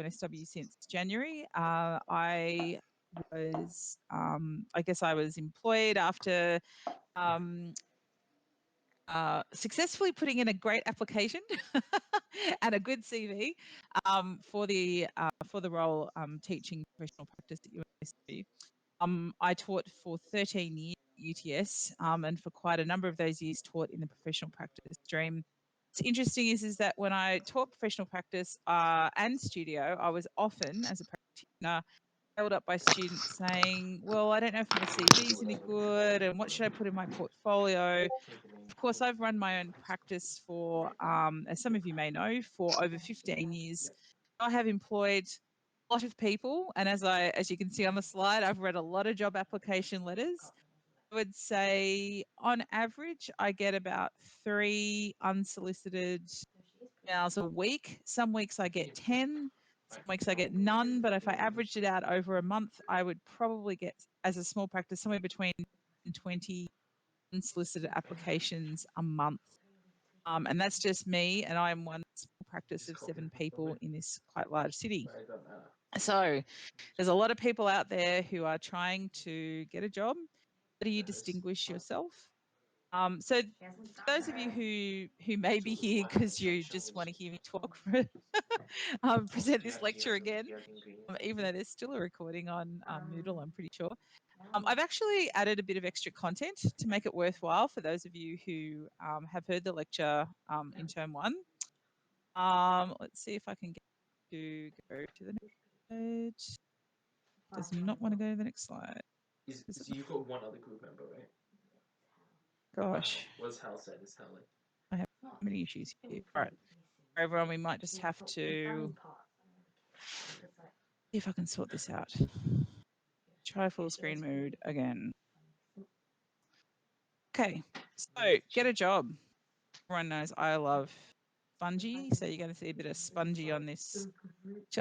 UNSW since January. I was, I guess I was employed after successfully putting in a great application and a good CV for the role teaching professional practice at UNSW. I taught for 13 years at UTS, and for quite a number of those years taught in the professional practice stream. What's interesting is that when I taught professional practice and studio, I was often, as a practitioner, held up by students saying, well, I don't know if my CV is any good and what should I put in my portfolio? Of course, I've run my own practice for, as some of you may know, for over 15 years. I have employed a lot of people, and as you can see on the slide, I've read a lot of job application letters. I would say on average, I get about 3 unsolicited emails a week. Some weeks I get 10, some weeks I get none, but if I averaged it out over a month, I would probably get, as a small practice, somewhere between 20 unsolicited applications a month. And that's just me, and I'm one small practice of 7 people in this quite large city. So there's a lot of people out there who are trying to get a job. How do you distinguish yourself? So for those of you who may be here because you just want to hear me talk, present this lecture again, even though there's still a recording on Moodle, I'm pretty sure. I've actually added a bit of extra content to make it worthwhile for those of you who have heard the lecture in term 1. Let's see if I can get to go to the next page. Does not want to go to the next slide. So you've got one other group member, right? Gosh. What's Hal said? Is Hal like? I have so many issues here. All right. Everyone, we might just have to see if I can sort this out. Try full screen mode again. Okay, so get a job. Everyone knows I love spongy, so you're going to see a bit of spongy on this.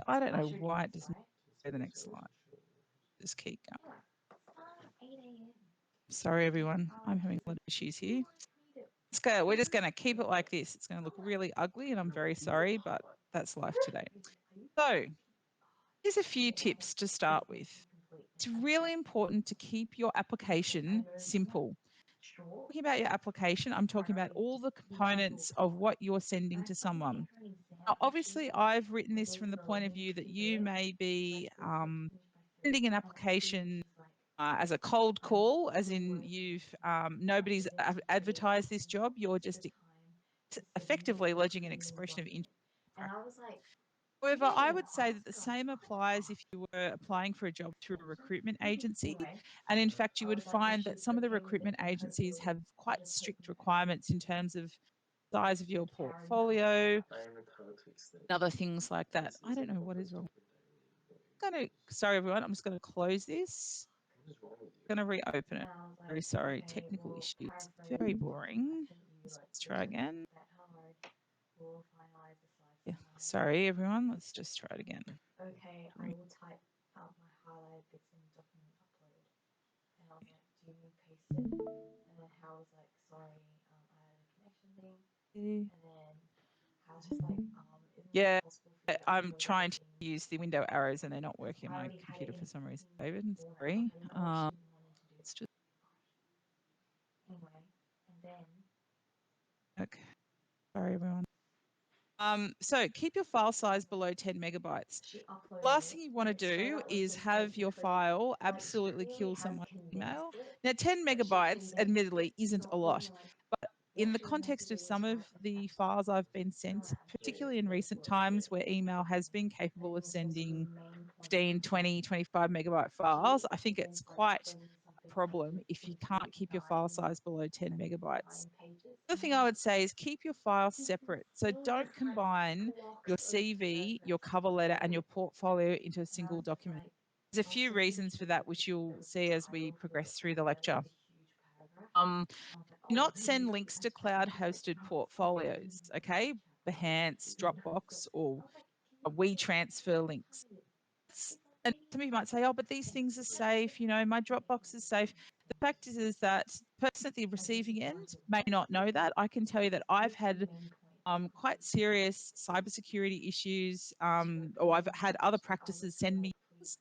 I don't know why it doesn't go to the next slide. Just keep going. Sorry, everyone. I'm having a lot of issues here. Let's go. We're just going to keep it like this. It's going to look really ugly, and I'm very sorry, but that's life today. So here's a few tips to start with. It's really important to keep your application simple. Talking about your application, I'm talking about all the components of what you're sending to someone. Now, obviously, I've written this from the point of view that you may be sending an application as a cold call, as in nobody's advertised this job. You're just effectively lodging an expression of interest. However, I would say that the same applies if you were applying for a job through a recruitment agency. And in fact, you would find that some of the recruitment agencies have quite strict requirements in terms of size of your portfolio and other things like that. I don't know what is wrong. Sorry, everyone, I'm just going to close this. I'm going to reopen it. Very sorry, technical issues. Very boring. Let's try again. Yeah, sorry, everyone. Let's just try it again. Okay, I will type out my highlighted bits in the document upload. And I was like, do you paste it? And then Hal was like, sorry, I had a connection thing. And then Hal was just like, yeah, I'm trying to use the window arrows and they're not working on my computer for some reason, David. Sorry. Let's just. Anyway, and then. Okay. Sorry, everyone. So keep your file size below 10 megabytes. The last thing you want to do is have your file absolutely kill someone's email. Now, 10 megabytes, admittedly, isn't a lot, but in the context of some of the files I've been sent, particularly in recent times where email has been capable of sending 15, 20, 25 megabyte files, I think it's quite a problem if you can't keep your file size below 10 megabytes. The other thing I would say is keep your files separate. So don't combine your CV, your cover letter, and your portfolio into a single document. There's a few reasons for that, which you'll see as we progress through the lecture. Do not send links to cloud-hosted portfolios, okay? Behance, Dropbox, or WeTransfer links. And some of you might say, oh, but these things are safe. You know, my Dropbox is safe. The fact is that the person at the receiving end may not know that. I can tell you that I've had quite serious cybersecurity issues. Or I've had other practices send me things.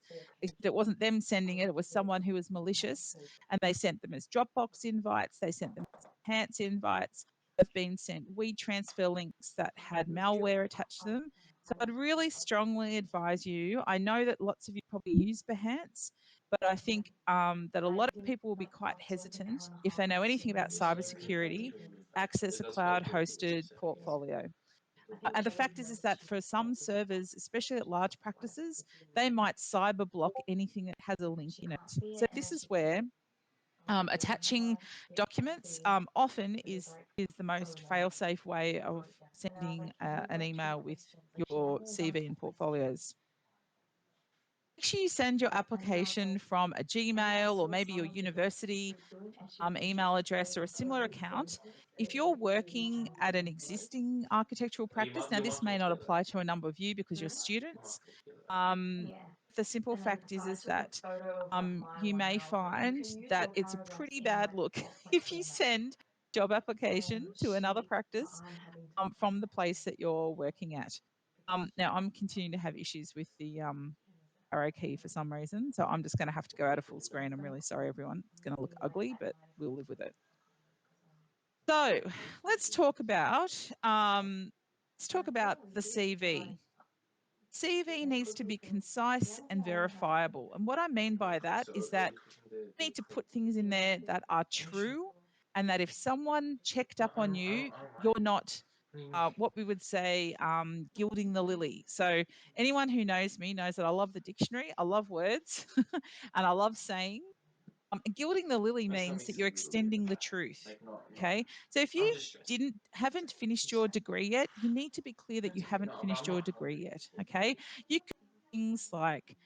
It wasn't them sending it, it was someone who was malicious, and they sent them as Dropbox invites, they sent them as Enhance invites. They've been sent WeTransfer links that had malware attached to them. So I'd really strongly advise you. I know that lots of you probably use Behance, but I think that a lot of people will be quite hesitant if they know anything about cybersecurity, access a cloud hosted portfolio. And the fact is that for some servers, especially at large practices, they might cyber block anything that has a link in it. So this is where attaching documents often is the most fail-safe way of sending an email with your CV and portfolios. Make sure you send your application from a Gmail or maybe your university email address or a similar account. If you're working at an existing architectural practice, now this may not apply to a number of you because you're students. The simple fact is that you may find that it's a pretty bad look if you send job application to another practice from the place that you're working at. Now I'm continuing to have issues with the arrow key for some reason, so I'm just going to have to go out of full screen. I'm really sorry, everyone. It's going to look ugly, but we'll live with it. So let's talk about the CV. CV needs to be concise and verifiable, and what I mean by that is that you need to put things in there that are true, and that if someone checked up on you, you're not what we would say gilding the lily. So anyone who knows me knows that I love the dictionary, I love words, and I love saying. Gilding the lily means that you're extending the truth. Okay, so if you haven't finished your degree yet, you need to be clear that you haven't finished your degree yet. Okay, you can do things like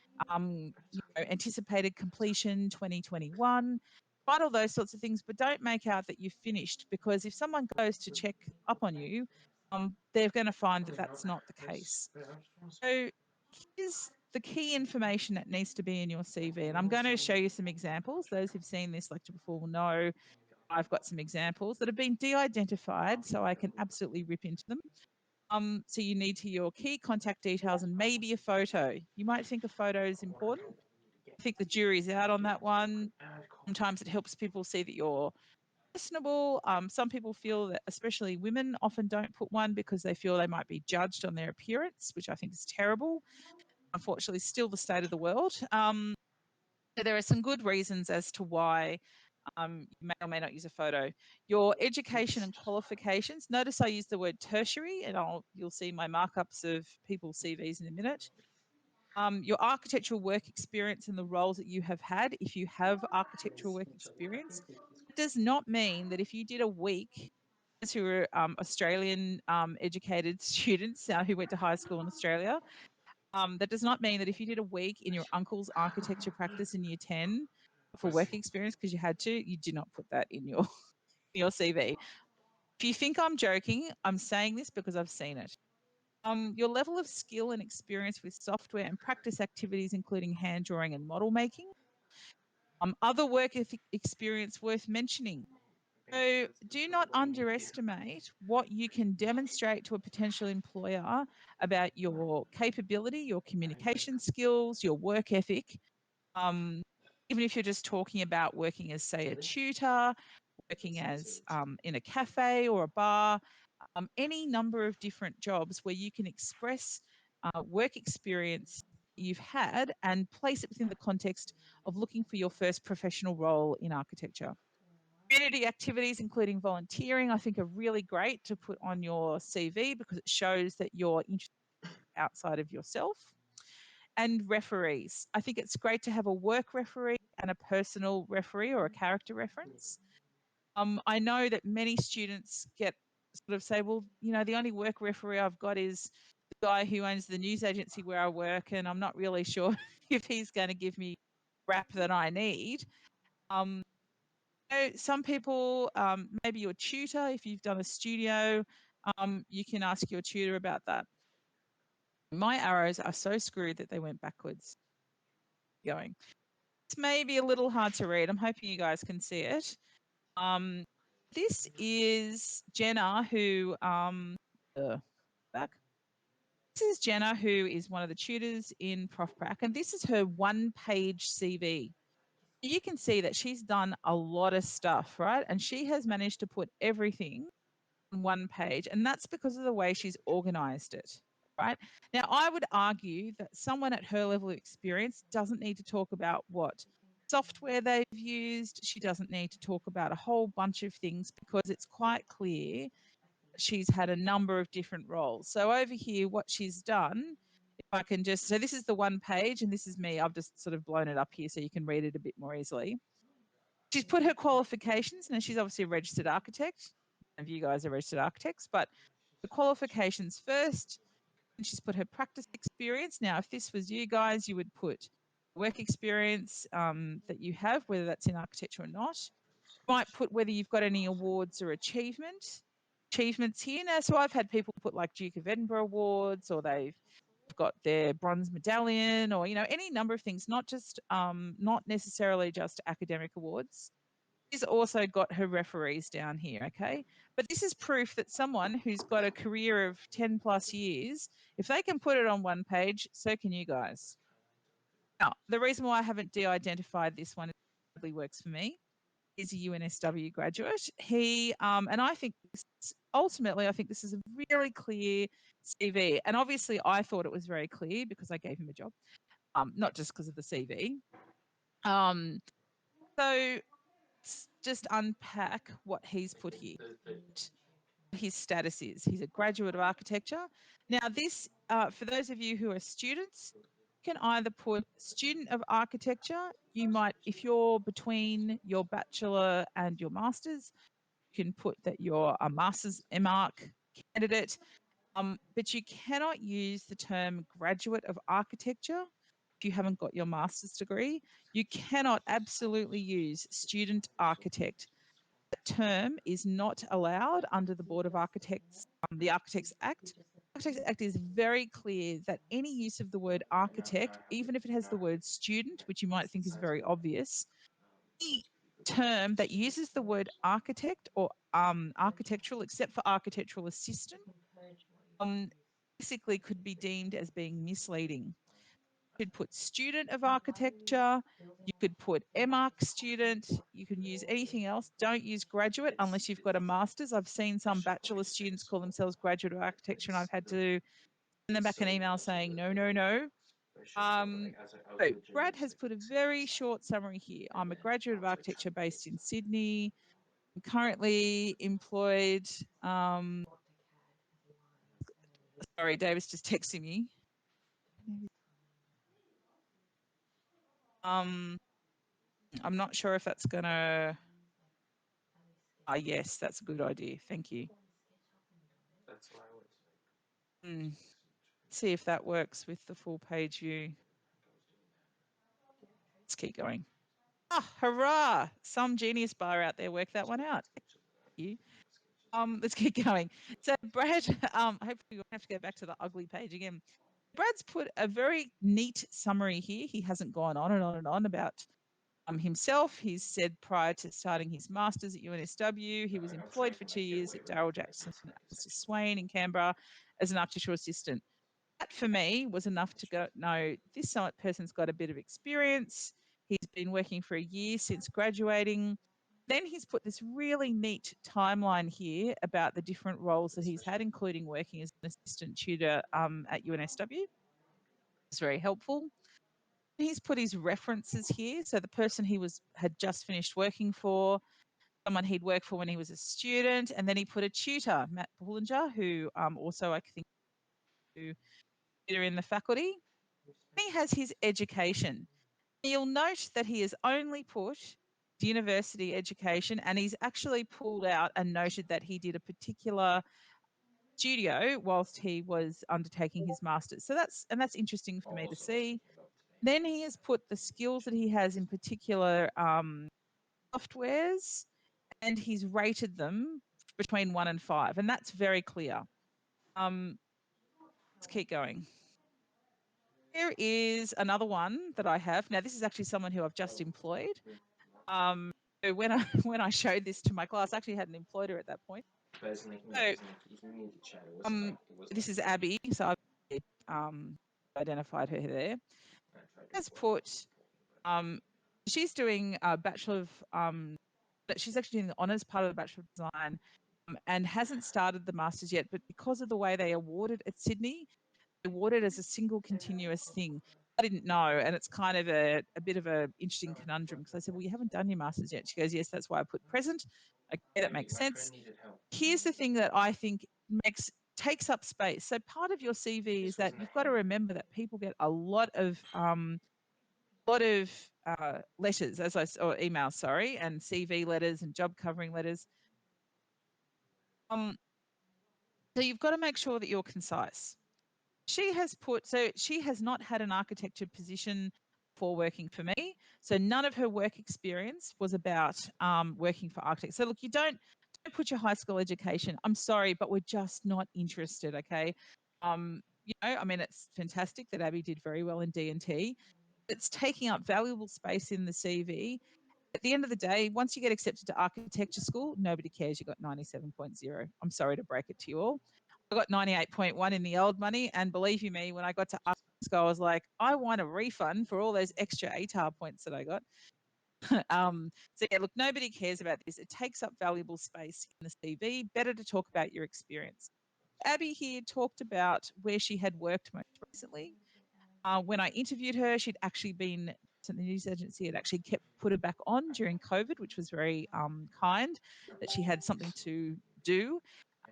anticipated completion 2021, write all those sorts of things, but don't make out that you've finished, because if someone goes to check up on you, they're going to find that that's not the case. So here's the key information that needs to be in your CV. And I'm going to show you some examples. Those who've seen this lecture before will know I've got some examples that have been de-identified, so I can absolutely rip into them. So you need your key contact details and maybe a photo. You might think a photo is important. I think the jury's out on that one. Sometimes it helps people see that you're personable. Some people feel that, especially women, often don't put one because they feel they might be judged on their appearance, which I think is terrible. Unfortunately, still the state of the world. So there are some good reasons as to why you may or may not use a photo. Your education and qualifications. Notice I use the word tertiary, and you'll see my markups of people's CVs in a minute. Your architectural work experience and the roles that you have had, if you have architectural work experience. It does not mean that if you did a week, who are Australian educated students who went to high school in Australia, that does not mean that if you did a week in your uncle's architecture practice in year 10 for work experience because you had to, you do not put that in your CV. If you think I'm joking, I'm saying this because I've seen it. Your level of skill and experience with software and practice activities, including hand drawing and model making. Other work experience worth mentioning. So do not underestimate what you can demonstrate to a potential employer about your capability, your communication skills, your work ethic. Even if you're just talking about working as, say, a tutor, working as in a cafe or a bar, any number of different jobs where you can express work experience you've had and place it within the context of looking for your first professional role in architecture. Community activities, including volunteering, I think are really great to put on your CV because it shows that you're interested outside of yourself. And referees. I think it's great to have a work referee and a personal referee or a character reference. I know that many students get sort of say, well, the only work referee I've got is the guy who owns the news agency where I work, and I'm not really sure if he's going to give me rap that I need. Some people, maybe your tutor, if you've done a studio, you can ask your tutor about that. My arrows are so screwed that they went backwards. Going. This may be a little hard to read. I'm hoping you guys can see it. This is Jenna, who back. This is Jenna, who is one of the tutors in Prof Prac, and this is her one-page CV. You can see that she's done a lot of stuff, right? And she has managed to put everything on one page, and that's because of the way she's organized it, right? Now, I would argue that someone at her level of experience doesn't need to talk about what software they've used. She doesn't need to talk about a whole bunch of things because it's quite clear she's had a number of different roles. So over here, what she's done, if I can just, so this is the one page and this is me. I've just sort of blown it up here so you can read it a bit more easily. She's put her qualifications. Now, she's obviously a registered architect. None of you guys are registered architects, but the qualifications first. And she's put her practice experience. Now, if this was you guys, you would put work experience that you have, whether that's in architecture or not. You might put whether you've got any awards or achievements here. Now, so I've had people put like Duke of Edinburgh awards, or they've got their bronze medallion, or any number of things, not necessarily just academic awards. She's also got her referees down here, okay? But this is proof that someone who's got a career of 10 plus years, if they can put it on one page, so can you guys. Now, the reason why I haven't de-identified this one, it hardly works for me, is a UNSW graduate. He, and I think ultimately, I think this is a really clear CV. And obviously, I thought it was very clear because I gave him a job, not just because of the CV. So let's just unpack what he's put here. His status is he's a graduate of architecture. Now, this, for those of you who are students, you can either put student of architecture. You might, if you're between your bachelor and your master's, you can put that you're a master's MArch candidate. But you cannot use the term graduate of architecture if you haven't got your master's degree. You cannot absolutely use student architect. That term is not allowed under the Board of Architects, the Architects Act. The Architects Act is very clear that any use of the word architect, even if it has the word student, which you might think is very obvious, any term that uses the word architect or architectural, except for architectural assistant, basically could be deemed as being misleading. You could put student of architecture, you could put MArch student, you can use anything else. Don't use graduate unless you've got a master's. I've seen some bachelor students call themselves graduate of architecture, and I've had to send them back an email saying, no, no, no. So Brad has put a very short summary here. I'm a graduate of architecture based in Sydney. I'm currently employed. Sorry, David's just texting me. I'm not sure if that's gonna. Yes, that's a good idea. Thank you. That's why I was like. See if that works with the full page view. Let's keep going. Ah, hurrah! Some genius bar out there worked that one out. Thank you. Let's keep going. So Brad, hopefully we won't have to go back to the ugly page again. Brad's put a very neat summary here. He hasn't gone on and on and on about himself. He's said prior to starting his master's at UNSW, he was employed for 2 years at Darrell Jackson and Mr. Swain in Canberra as an architectural assistant. That for me was enough to go, no, this person's got a bit of experience. He's been working for a year since graduating. Then he's put this really neat timeline here about the different roles that he's had, including working as an assistant tutor at UNSW. It's very helpful. He's put his references here. So the person he had just finished working for, someone he'd worked for when he was a student, and then he put a tutor, Matt Bullinger, who also I think tutor in the faculty. He has his education. You'll note that he has only put university education, and he's actually pulled out and noted that he did a particular studio whilst he was undertaking his master's. So that's interesting for me to see. Then he has put the skills that he has in particular softwares, and he's rated them between 1 and 5, and that's very clear. Let's keep going. Here is another one that I have. Now, this is actually someone who I've just employed. So when I showed this to my class, I actually hadn't employed her at that point. This is Abby, so I've identified her there. Has put she's doing a Bachelor of she's actually doing the honours part of the Bachelor of Design and hasn't started the Masters yet, but because of the way they awarded at Sydney, they awarded as a single continuous thing. I didn't know, and it's kind of a bit of an interesting conundrum because I said, well, you haven't done your Masters yet. She goes, yes, that's why I put present. Okay, that makes sense. Here's the thing that I think takes up space. So part of your CV is that you've got to remember that people get a lot of letters, or emails, sorry, and CV letters and job covering letters. So you've got to make sure that you're concise. She has not had an architecture position before working for me. So none of her work experience was about working for architects. So look, you don't put your high school education. I'm sorry, but we're just not interested. Okay. I mean, it's fantastic that Abby did very well in D&T. It's taking up valuable space in the CV. At the end of the day, once you get accepted to architecture school, nobody cares you got 97.0. I'm sorry to break it to you all. I got 98.1 in the old money, and believe you me, when I got to art school, I was like, I want a refund for all those extra ATAR points that I got. So yeah, look, nobody cares about this. It takes up valuable space in the CV. Better to talk about your experience. Abby here talked about where she had worked most recently. When I interviewed her, she'd actually been, the news agency had actually put her back on during COVID, which was very kind that she had something to do.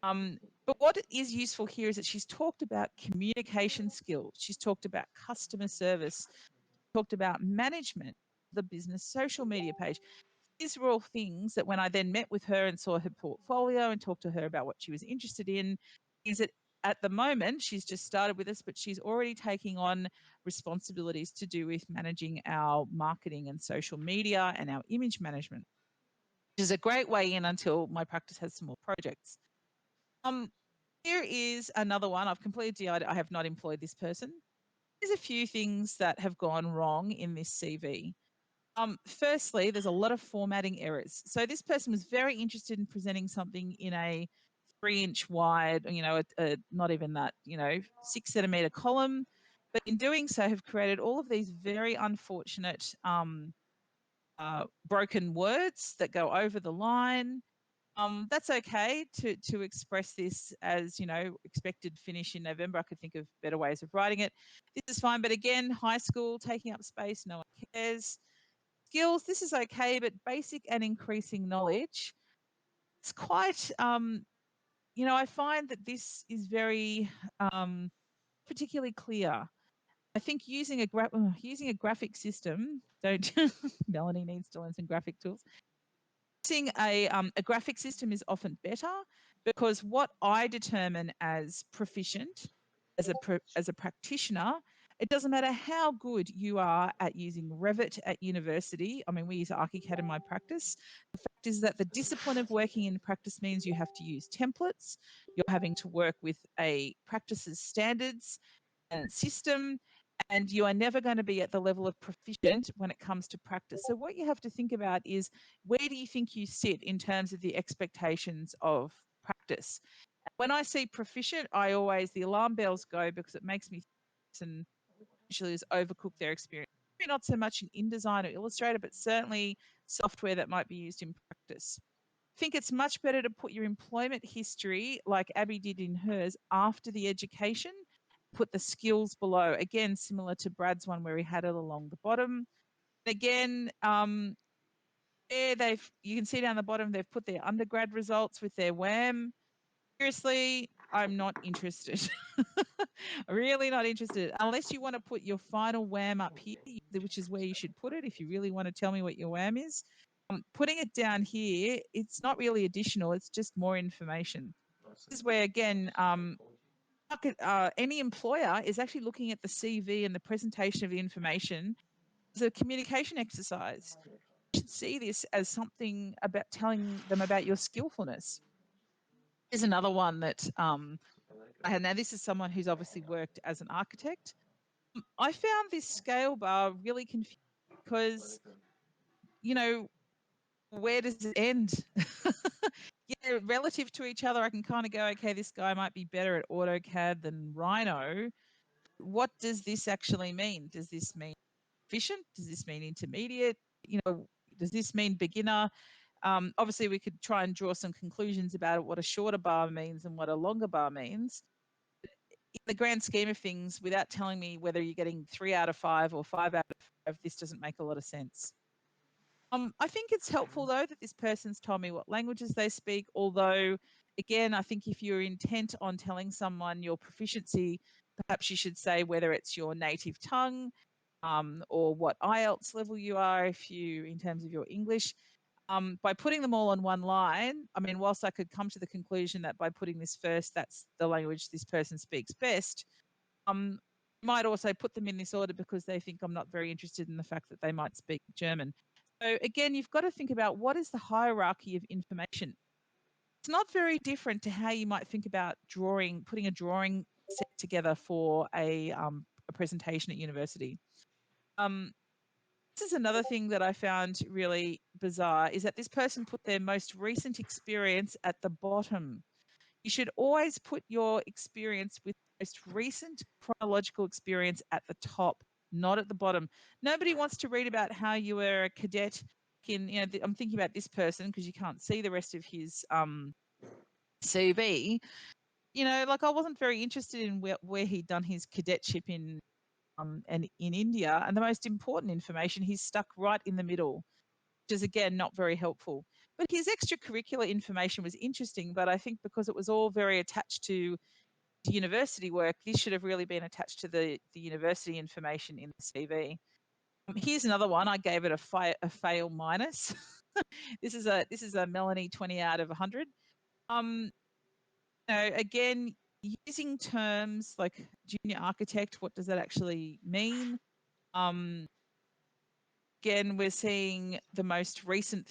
But what is useful here is that she's talked about communication skills. She's talked about customer service, talked about management, the business social media page. These were all things that when I then met with her and saw her portfolio and talked to her about what she was interested in, is that at the moment, she's just started with us, but she's already taking on responsibilities to do with managing our marketing and social media and our image management, which is a great way in until my practice has some more projects. Here is another one. I've completely DI'd. I have not employed this person. There's a few things that have gone wrong in this CV. Firstly, there's a lot of formatting errors. So this person was very interested in presenting something in a 3-inch wide, not even that, 6-centimeter column. But in doing so, have created all of these very unfortunate broken words that go over the line. That's okay to express this as, expected finish in November. I could think of better ways of writing it. This is fine. But again, high school, taking up space, no one cares. Skills, this is okay, but basic and increasing knowledge. It's quite, I find that this is very particularly clear. I think using a graphic system, don't Melonie needs to learn some graphic tools. Using a graphic system is often better because what I determine as proficient as a practitioner, it doesn't matter how good you are at using Revit at university. I mean, we use ArchiCAD in my practice. The fact is that the discipline of working in practice means you have to use templates. You're having to work with a practice's standards and system, and you are never going to be at the level of proficient when it comes to practice. So what you have to think about is, where do you think you sit in terms of the expectations of practice? When I see proficient, the alarm bells go because it makes me and usually is overcook their experience. Maybe not so much in InDesign or Illustrator, but certainly software that might be used in practice. I think it's much better to put your employment history, like Abby did in hers, after the education, put the skills below. Again, similar to Brad's one where he had it along the bottom. Again, you can see down the bottom, they've put their undergrad results with their WAM. Seriously, I'm not interested. Really not interested. Unless you want to put your final WAM up here, which is where you should put it if you really want to tell me what your WAM is. Putting it down here, it's not really additional, it's just more information. This is where, again, any employer is actually looking at the CV and the presentation of the information as a communication exercise. You should see this as something about telling them about your skillfulness. Here's another one that I had. Now, this is someone who's obviously worked as an architect. I found this scale bar really confusing because, where does it end? yeah, relative to each other, I can kind of go, okay, this guy might be better at AutoCAD than Rhino. What does this actually mean? Does this mean efficient? Does this mean intermediate? You know, does this mean beginner? Obviously, we could try and draw some conclusions about what a shorter bar means and what a longer bar means. In the grand scheme of things, without telling me whether you're getting 3 out of 5 or 5 out of 5, this doesn't make a lot of sense. I think it's helpful though that this person's told me what languages they speak, although again, I think if you're intent on telling someone your proficiency, perhaps you should say whether it's your native tongue, or what IELTS level you are if you in terms of your English. By putting them all on one line, I mean, whilst I could come to the conclusion that by putting this first, that's the language this person speaks best, might also put them in this order because they think I'm not very interested in the fact that they might speak German. So again, you've got to think about what is the hierarchy of information. It's not very different to how you might think about putting a drawing set together for a presentation at university. This is another thing that I found really bizarre is that this person put their most recent experience at the bottom. You should always put your experience with most recent chronological experience at the top, not at the bottom. Nobody wants to read about how you were a cadet in, you know, I'm thinking about this person because you can't see the rest of his CV. You know, like I wasn't very interested in where he'd done his cadetship in and in India. And the most important information, he's stuck right in the middle, which is again not very helpful. But his extracurricular information was interesting, but I think because it was all very attached to university work, this should have really been attached to the university information in the CV. Here's another one. I gave it a fail minus. This is a Melonie 20 out of 100. Again, using terms like junior architect, what does that actually mean? Again, we're seeing the most recent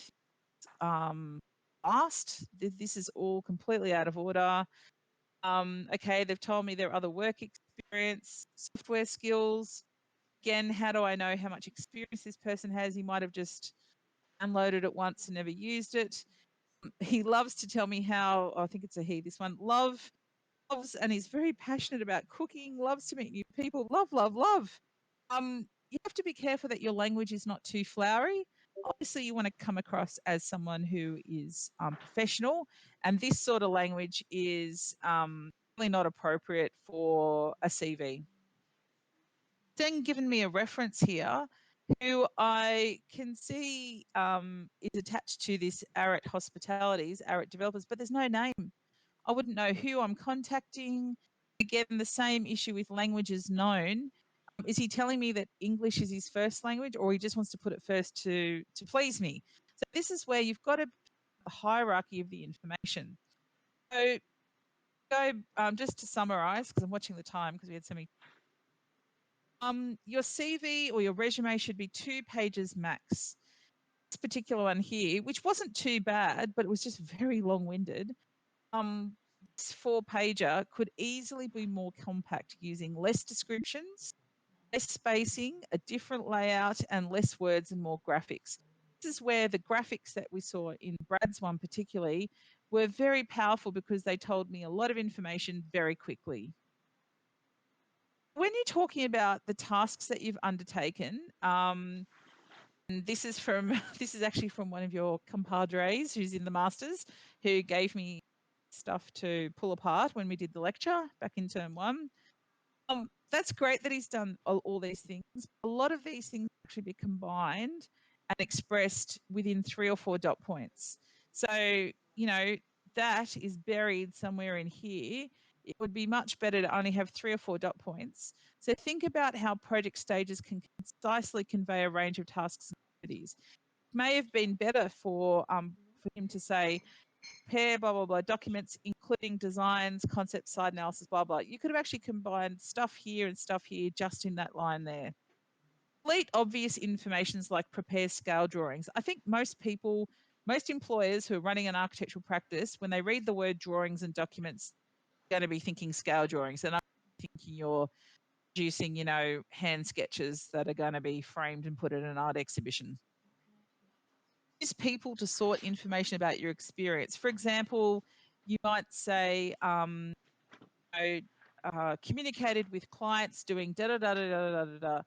last. This is all completely out of order. Okay, they've told me there are other work experience, software skills. Again, how do I know how much experience this person has? He might have just downloaded it once and never used it. He loves to tell me how, I think it's a he, this one, loves, and he's very passionate about cooking, loves to meet new people, love, love, love. You have to be careful that your language is not too flowery. Obviously, you want to come across as someone who is professional, and this sort of language is really not appropriate for a CV. Then given me a reference here who I can see is attached to this Arat Hospitalities, Arat Developers, but there's no name. I wouldn't know who I'm contacting. Again, the same issue with languages known. Is he telling me that English is his first language, or he just wants to put it first to please me? So this is where you've got a hierarchy of the information. So go just to summarize, because I'm watching the time because we had so many. Your CV or your resume should be 2 pages max. This particular one here, which wasn't too bad, but it was just very long-winded. This 4-pager could easily be more compact using less descriptions, less spacing, a different layout, and less words and more graphics. This is where the graphics that we saw in Brad's one particularly were very powerful because they told me a lot of information very quickly. When you're talking about the tasks that you've undertaken, and this is actually from one of your compadres who's in the Masters, who gave me stuff to pull apart when we did the lecture back in term 1. That's great that he's done all these things. A lot of these things actually be combined and expressed within 3 or 4 dot points. So, you know, that is buried somewhere in here. It would be much better to only have 3 or 4 dot points. So think about how project stages can concisely convey a range of tasks and activities. It may have been better for him to say, prepare blah blah blah documents including designs, concept, side analysis, blah blah. You could have actually combined stuff here and stuff here just in that line there. Delete obvious informations like prepare scale drawings. I think most employers who are running an architectural practice, when they read the word drawings and documents, they're going to be thinking scale drawings, and I'm thinking you're producing, you know, hand sketches that are going to be framed and put in an art exhibition. use people to sort information about your experience. For example, you might say, communicated with clients doing da da da da da da da da,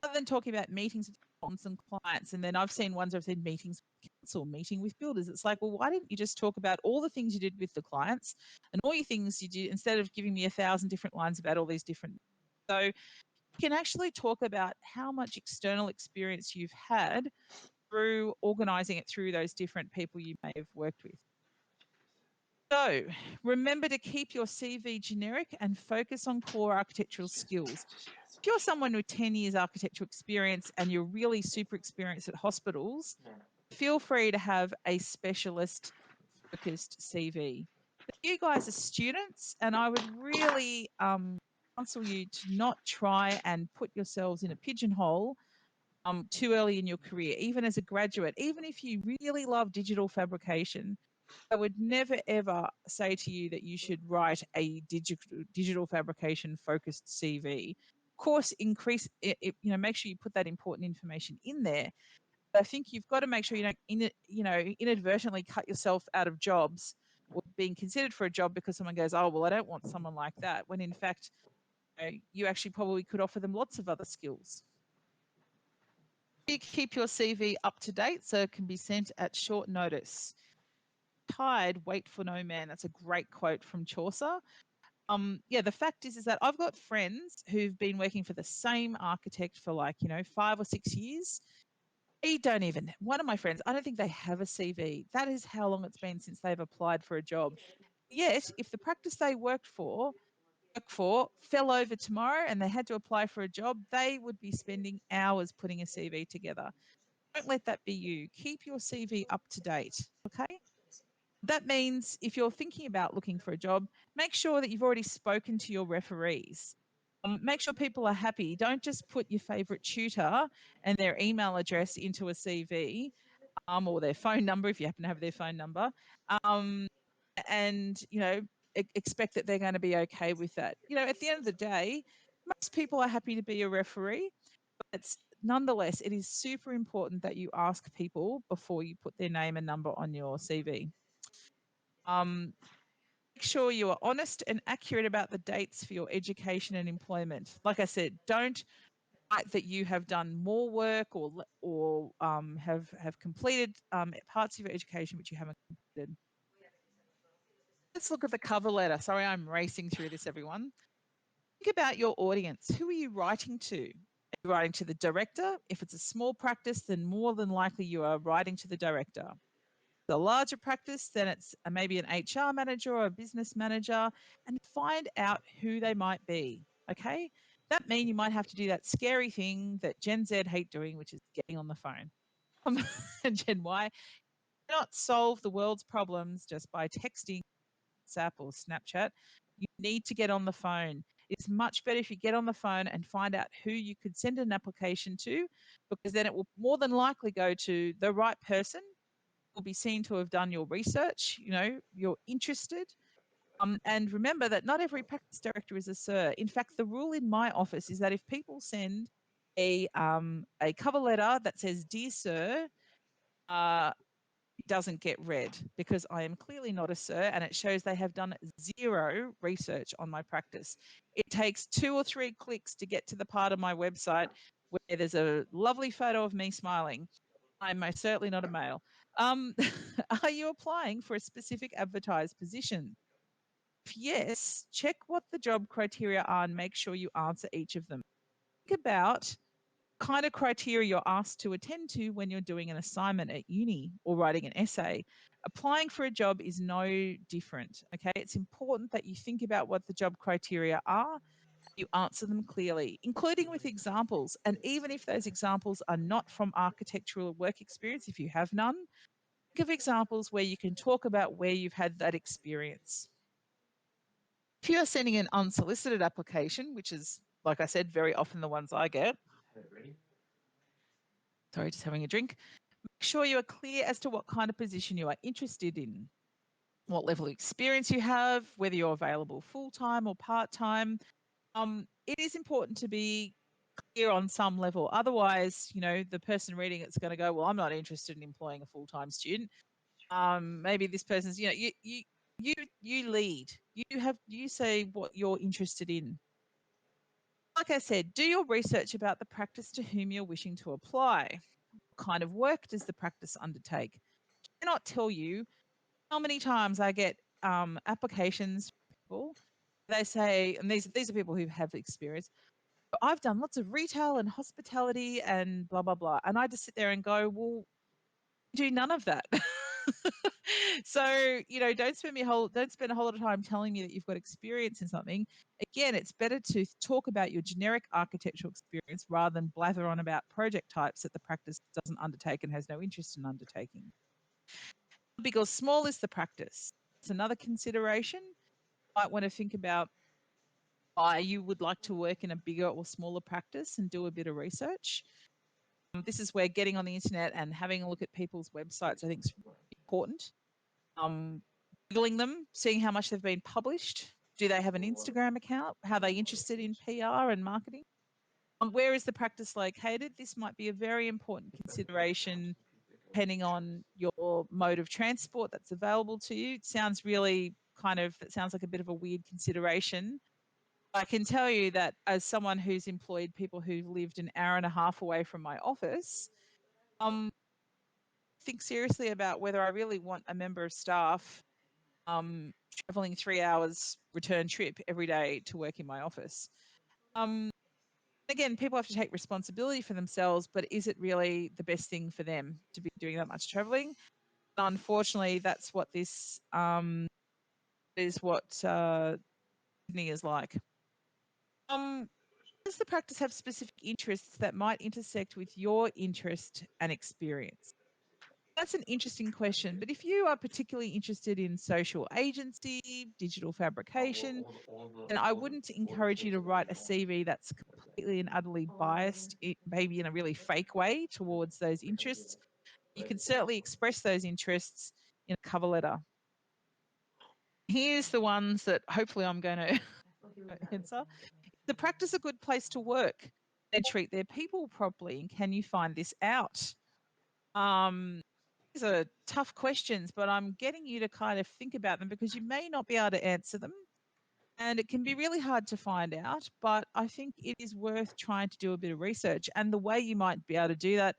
rather than talking about meetings with consultants and clients. And then I've seen ones where I've said meetings with council, meeting with builders. It's like, well, why didn't you just talk about all the things you did with the clients and all your things you did instead of giving me 1,000 different lines about all these different. So you can actually talk about how much external experience you've had through organizing it through those different people you may have worked with. So remember to keep your CV generic and focus on core architectural skills. If you're someone with 10 years architectural experience and you're really super experienced at hospitals, feel free to have a specialist focused CV. But you guys are students, and I would really counsel you to not try and put yourselves in a pigeonhole too early in your career, even as a graduate. Even if you really love digital fabrication, I would never ever say to you that you should write a digital fabrication focused CV. Of course, increase it, make sure you put that important information in there. But I think you've got to make sure you don't inadvertently cut yourself out of jobs or being considered for a job because someone goes, oh well, I don't want someone like that, when in fact you actually probably could offer them lots of other skills. You keep your CV up to date so it can be sent at short notice. Tide, wait for no man. That's a great quote from Chaucer. The fact is that I've got friends who've been working for the same architect for 5 or 6 years. One of my friends, I don't think they have a CV. That is how long it's been since they've applied for a job. Yet, if the practice they worked for fell over tomorrow and they had to apply for a job, they would be spending hours putting a CV together. Don't let that be you. Keep your CV up to date, okay? That means if you're thinking about looking for a job, make sure that you've already spoken to your referees. Make sure people are happy. Don't just put your favourite tutor and their email address into a CV, or their phone number if you happen to have their phone number, and expect that they're going to be okay with that. At the end of the day, most people are happy to be a referee, but nonetheless, it is super important that you ask people before you put their name and number on your CV. Make sure you are honest and accurate about the dates for your education and employment. Like I said, don't write that you have done more work or have completed parts of your education which you haven't completed. Let's look at the cover letter. Sorry, I'm racing through this, everyone. Think about your audience. Who are you writing to? Are you writing to the director? If it's a small practice, then more than likely you are writing to the director. The larger practice, then it's maybe an HR manager or a business manager, and find out who they might be. Okay, that means you might have to do that scary thing that Gen Z hate doing, which is getting on the phone. And Gen Y cannot solve the world's problems just by texting, WhatsApp, or Snapchat. You need to get on the phone. It's much better if you get on the phone and find out who you could send an application to, because then it will more than likely go to the right person. Will be seen to have done your research, you're interested. And remember that not every practice director is a sir. In fact, the rule in my office is that if people send a cover letter that says "Dear Sir," it doesn't get read, because I am clearly not a sir, and it shows they have done zero research on my practice. It takes 2 or 3 clicks to get to the part of my website where there's a lovely photo of me smiling. I'm most certainly not a male. Are you applying for a specific advertised position? If yes, check what the job criteria are and make sure you answer each of them. Think about kind of criteria you're asked to attend to when you're doing an assignment at uni or writing an essay. Applying for a job is no different. Okay, it's important that you think about what the job criteria are. You answer them clearly, including with examples. And even if those examples are not from architectural work experience, if you have none, think of examples where you can talk about where you've had that experience. If you are sending an unsolicited application, which is, like I said, very often the ones I get. Sorry, just having a drink. Make sure you are clear as to what kind of position you are interested in, what level of experience you have, whether you're available full-time or part-time. It is important to be clear on some level. Otherwise, the person reading it's going to go, well, I'm not interested in employing a full-time student. Maybe this person's, you lead. You say what you're interested in. Like I said, do your research about the practice to whom you're wishing to apply. What kind of work does the practice undertake? I cannot tell you how many times I get applications from people. They say, and these are people who have experience. I've done lots of retail and hospitality and blah blah blah, and I just sit there and go, well, do none of that. So don't spend a whole lot of time telling me that you've got experience in something. Again, it's better to talk about your generic architectural experience rather than blather on about project types that the practice doesn't undertake and has no interest in undertaking. How big or small is the practice? It's another consideration. You might want to think about why you would like to work in a bigger or smaller practice and do a bit of research. This is where getting on the internet and having a look at people's websites, I think, is important. Googling them, seeing how much they've been published. Do they have an Instagram account? How are they interested in PR and marketing? Where is the practice located? This might be a very important consideration depending on your mode of transport that's available to you. It sounds that sounds like a bit of a weird consideration. I can tell you that as someone who's employed people who lived an hour and a half away from my office, think seriously about whether I really want a member of staff traveling 3 hours return trip every day to work in my office. Again, people have to take responsibility for themselves, but is it really the best thing for them to be doing that much traveling? Unfortunately, that's what this is what Sydney is like. Does the practice have specific interests that might intersect with your interest and experience? That's an interesting question. But if you are particularly interested in social agency, digital fabrication, then I wouldn't encourage you to write a CV that's completely and utterly biased, maybe in a really fake way towards those interests. You can certainly express those interests in a cover letter. Here's the ones that hopefully I'm going to answer. Is the practice a good place to work? They treat their people properly, and can you find this out? These are tough questions, but I'm getting you to kind of think about them because you may not be able to answer them. And it can be really hard to find out, but I think it is worth trying to do a bit of research. And the way you might be able to do that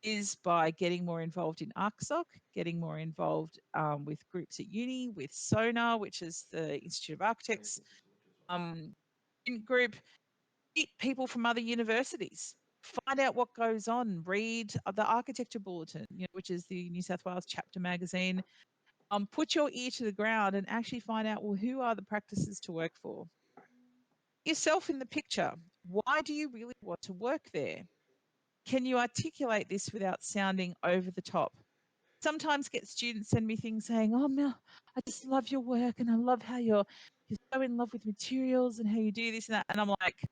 is by getting more involved in ArcSoc, getting more involved with groups at uni, with SONA, which is the Institute of Architects group, meet people from other universities, find out what goes on, read the Architecture Bulletin, which is the New South Wales chapter magazine. Put your ear to the ground and actually find out, well, who are the practices to work for? Yourself in the picture. Why do you really want to work there? Can you articulate this without sounding over the top? Sometimes get students send me things saying, oh, Mel, I just love your work and I love how you're so in love with materials and how you do this and that. And I'm like,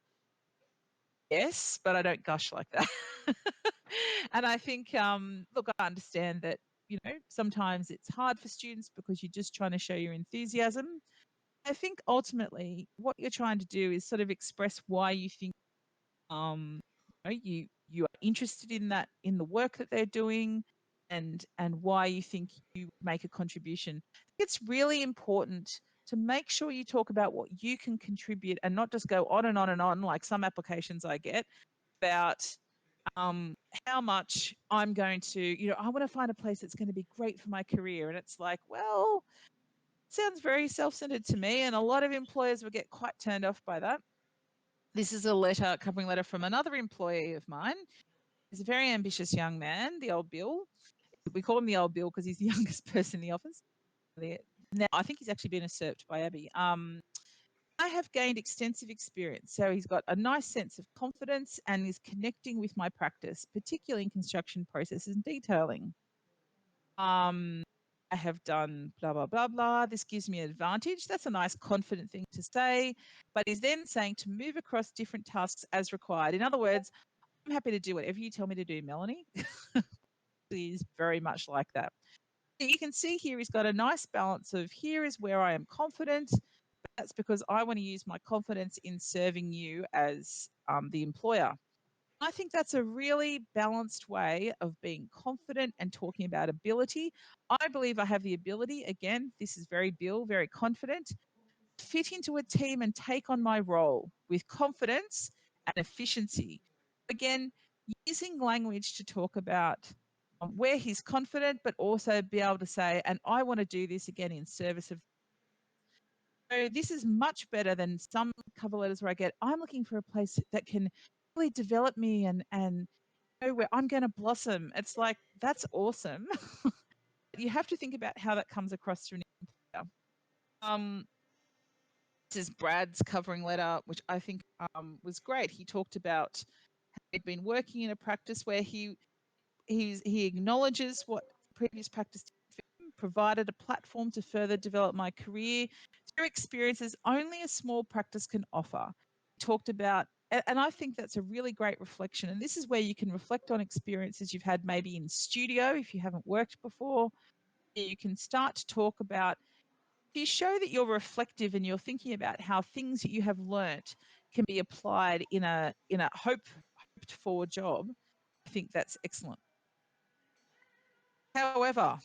yes, but I don't gush like that. And I think, look, I understand that, sometimes it's hard for students because you're just trying to show your enthusiasm. I think ultimately what you're trying to do is sort of express why you think you are interested in that, in the work that they're doing, and why you think you make a contribution. It's really important to make sure you talk about what you can contribute and not just go on and on and on like some applications I get about how much I'm going to, I want to find a place that's going to be great for my career. And it's like, well, sounds very self-centered to me. And a lot of employers will get quite turned off by that. This is a covering letter from another employee of mine. He's a very ambitious young man, the old Bill. We call him the old Bill because he's the youngest person in the office. Now, I think he's actually been usurped by Abby. I have gained extensive experience, so he's got a nice sense of confidence and is connecting with my practice, particularly in construction processes and detailing. I have done blah, blah, blah, blah. This gives me an advantage. That's a nice, confident thing to say. But he's then saying to move across different tasks as required. In other words, I'm happy to do whatever you tell me to do, Melonie. He's very much like that. You can see here he's got a nice balance of here is where I am confident. That's because I want to use my confidence in serving you as the employer. I think that's a really balanced way of being confident and talking about ability. I believe I have the ability, again, this is very Bijl, very confident, fit into a team and take on my role with confidence and efficiency. Again, using language to talk about where he's confident, but also be able to say, and I want to do this again in service of. So this is much better than some cover letters where I get, I'm looking for a place that can really develop me and where I'm going to blossom. It's like, that's awesome. You have to think about how that comes across to an employer. This is Brad's covering letter, which I think was great. He talked about how he'd been working in a practice where he acknowledges what previous practice did for him, provided a platform to further develop my career through experiences only a small practice can offer. He talked about, and I think that's a really great reflection. And this is where you can reflect on experiences you've had maybe in studio if you haven't worked before. You can start to talk about, you show that you're reflective and you're thinking about how things that you have learnt can be applied in a hoped for job. I think that's excellent. However,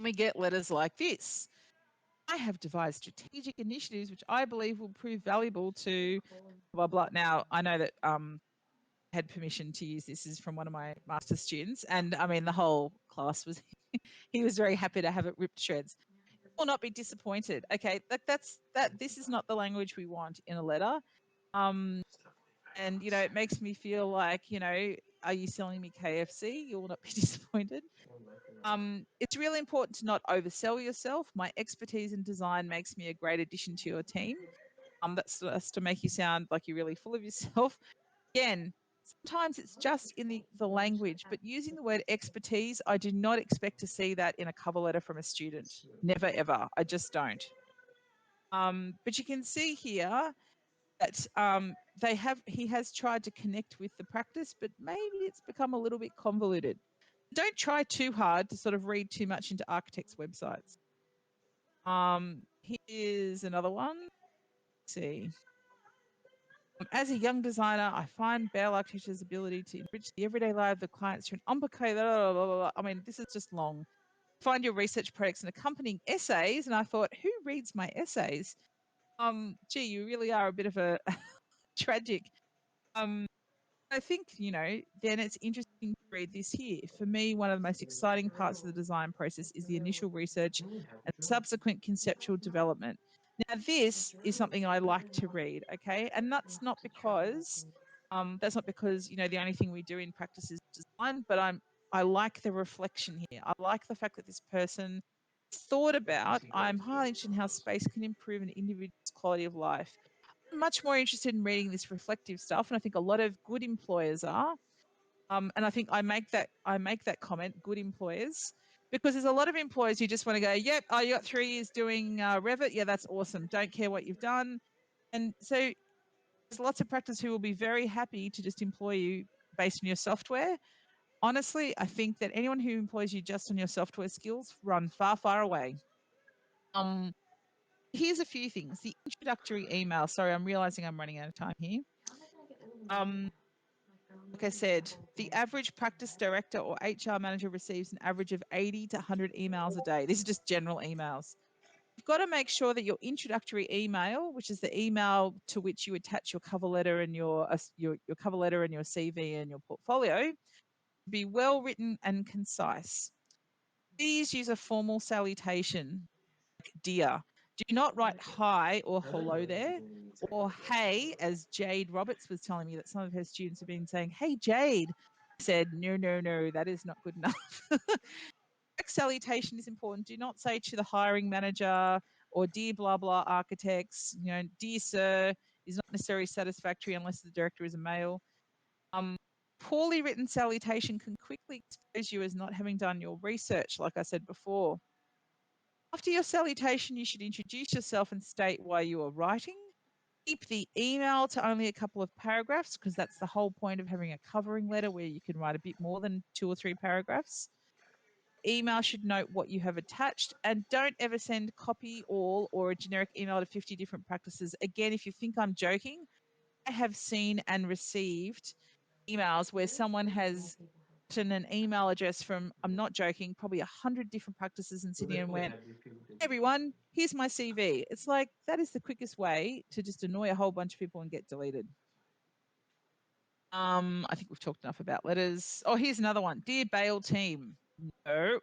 we get letters like this. I have devised strategic initiatives which I believe will prove valuable to blah blah. Now I know that had permission to use this is from one of my master students, and I mean the whole class was he was very happy to have it ripped to shreds. Will not be disappointed. Okay, that's this is not the language we want in a letter. And it makes me feel like, are you selling me KFC? You will not be disappointed. It's really important to not oversell yourself. My expertise in design makes me a great addition to your team. That's to make you sound like you're really full of yourself. Again, sometimes it's just in the language, but using the word expertise, I do not expect to see that in a cover letter from a student. Never, ever. I just don't. But you can see here that he has tried to connect with the practice, but maybe it's become a little bit convoluted. Don't try too hard to sort of read too much into architects' websites. Here's another one. Let's see. As a young designer, I find Bijl Architecture's ability to enrich the everyday life of the clients through an unbelievable. I mean, this is just long. Find your research products and accompanying essays, and I thought, who reads my essays? Gee, you really are a bit of a tragic. I think, then it's interesting to read this here. For me, one of the most exciting parts of the design process is the initial research and subsequent conceptual development. Now, this is something I like to read, okay? And that's not because the only thing we do in practice is design, but I like the reflection here. I like the fact that this person thought about, I'm highly interested in how space can improve an individual's quality of life. Much more interested in reading this reflective stuff, and I think a lot of good employers are. And I think I make that comment, good employers, because there's a lot of employers who just want to go, yep, oh, you got 3 years doing Revit, yeah, that's awesome. Don't care what you've done, and so there's lots of practice who will be very happy to just employ you based on your software. Honestly, I think that anyone who employs you just on your software skills run far, far away. Here's a few things. The introductory email. Sorry, I'm realizing I'm running out of time here. Like I said, the average practice director or HR manager receives an average of 80 to 100 emails a day. This is just general emails. You've got to make sure that your introductory email, which is the email to which you attach your cover letter and your cover letter and your CV and your portfolio, be well written and concise. Please use a formal salutation, like dear. Do not write hi or hello there, or hey, as Jade Roberts was telling me that some of her students have been saying, hey, Jade. I said, no, that is not good enough. Salutation is important. Do not say to the hiring manager or dear blah blah architects, dear sir is not necessarily satisfactory unless the director is a male. Poorly written salutation can quickly expose you as not having done your research, like I said before. After your salutation, you should introduce yourself and state why you are writing. Keep the email to only a couple of paragraphs, because that's the whole point of having a covering letter where you can write a bit more than 2 or 3 paragraphs. Email should note what you have attached, and don't ever send copy all or a generic email to 50 different practices. Again, if you think I'm joking, I have seen and received emails where someone has written an email address from, I'm not joking, probably 100 different practices in Sydney and went, "Hey everyone, here's my CV." It's like, that is the quickest way to just annoy a whole bunch of people and get deleted. I think we've talked enough about letters. Oh, here's another one. "Dear Bayl team." No,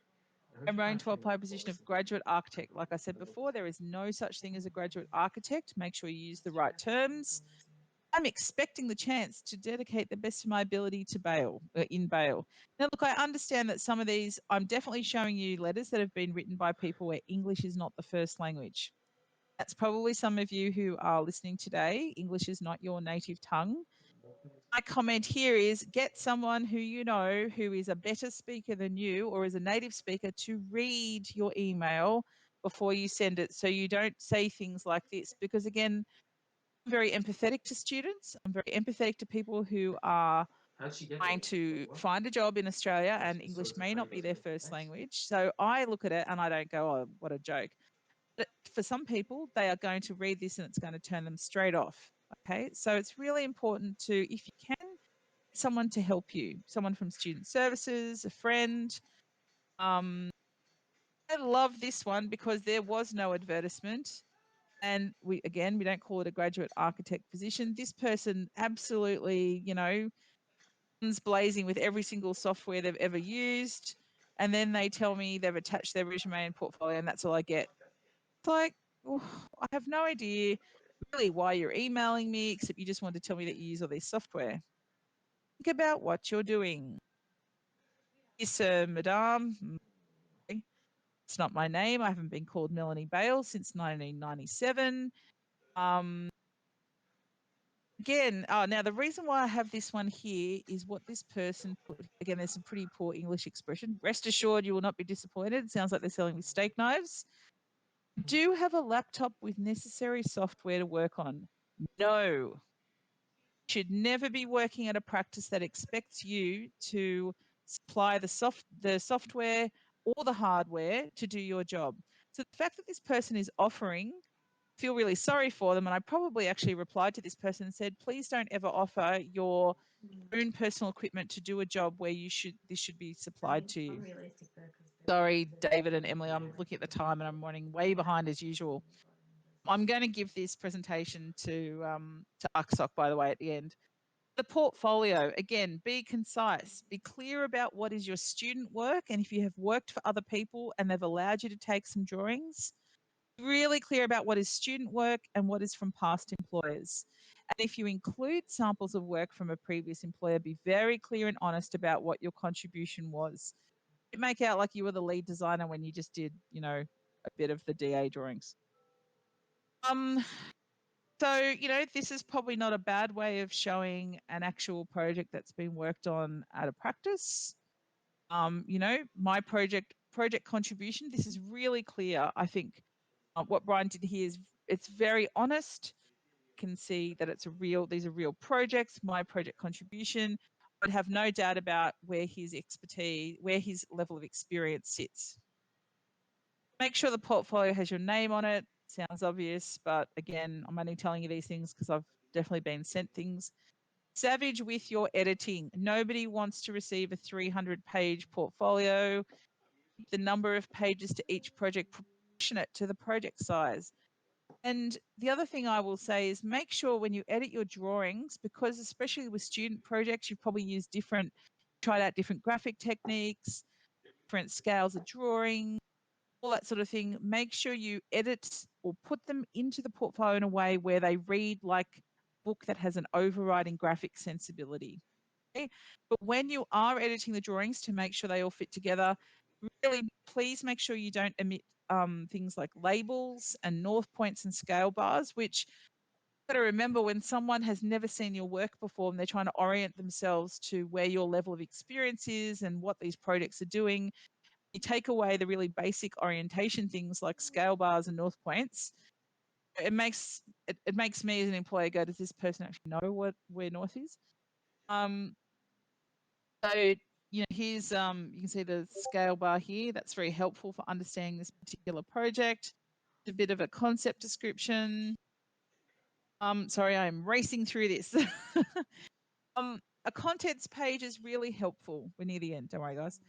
I'm running to apply position of graduate architect. Like I said before, there is no such thing as a graduate architect. Make sure you use the right terms. "I'm expecting the chance to dedicate the best of my ability to Bayl, in Bayl." Now, look, I understand that some of these, I'm definitely showing you letters that have been written by people where English is not the first language. That's probably some of you who are listening today. English is not your native tongue. My comment here is, get someone who you know who is a better speaker than you or is a native speaker to read your email before you send it, so you don't say things like this. Because again, I'm very empathetic to students. I'm very empathetic to people who are trying to find a job in Australia and English may not be their first language. So I look at it and I don't go, "Oh, what a joke." But for some people, they are going to read this and it's going to turn them straight off. Okay. So it's really important to, if you can, someone to help you, someone from student services, a friend. I love this one because there was no advertisement. And we don't call it a graduate architect position. This person absolutely, guns blazing with every single software they've ever used. And then they tell me they've attached their resume and portfolio, and that's all I get. It's like, oh, I have no idea really why you're emailing me, except you just want to tell me that you use all this software. Think about what you're doing. Yes, sir, madame. It's not my name. I haven't been called Melonie Bayl since 1997. Now the reason why I have this one here is what this person put. Again, there's some pretty poor English expression. "Rest assured, you will not be disappointed." It sounds like they're selling me steak knives. "Do have a laptop with necessary software to work on." No. Should never be working at a practice that expects you to supply the software or the hardware to do your job. So the fact that this person is offering, feel really sorry for them. And I probably actually replied to this person and said, "Please don't ever offer your own personal equipment to do a job where this should be supplied to you." Sorry, David and Emily, I'm looking at the time and I'm running way behind as usual. I'm going to give this presentation to ArcSoc, by the way, at the end. The portfolio, again, be concise, be clear about what is your student work. And if you have worked for other people and they've allowed you to take some drawings, really clear about what is student work and what is from past employers. And if you include samples of work from a previous employer, be very clear and honest about what your contribution was. Don't make out like you were the lead designer when you just did, a bit of the DA drawings. So, this is probably not a bad way of showing an actual project that's been worked on at a practice. My project contribution, this is really clear. I think what Brian did here is, it's very honest. You can see that these are real projects. My project contribution, I'd have no doubt about where his expertise, where his level of experience sits. Make sure the portfolio has your name on it. Sounds obvious, but again, I'm only telling you these things because I've definitely been sent things. Savage with your editing. Nobody wants to receive a 300-page portfolio. The number of pages to each project proportionate to the project size. And the other thing I will say is, make sure when you edit your drawings, because especially with student projects, you probably tried out different graphic techniques, different scales of drawing, all that sort of thing. Make sure you edit or put them into the portfolio in a way where they read like a book that has an overriding graphic sensibility. Okay? But when you are editing the drawings, to make sure they all fit together, really please make sure you don't omit things like labels and north points and scale bars, which you've got to remember, when someone has never seen your work before and they're trying to orient themselves to where your level of experience is and what these projects are doing, you take away the really basic orientation things like scale bars and north points. It makes me as an employer go, does this person actually know where north is? So here's you can see the scale bar here. That's very helpful for understanding this particular project. A bit of a concept description. Sorry, I'm racing through this. a contents page is really helpful. We're near the end. Don't worry, guys.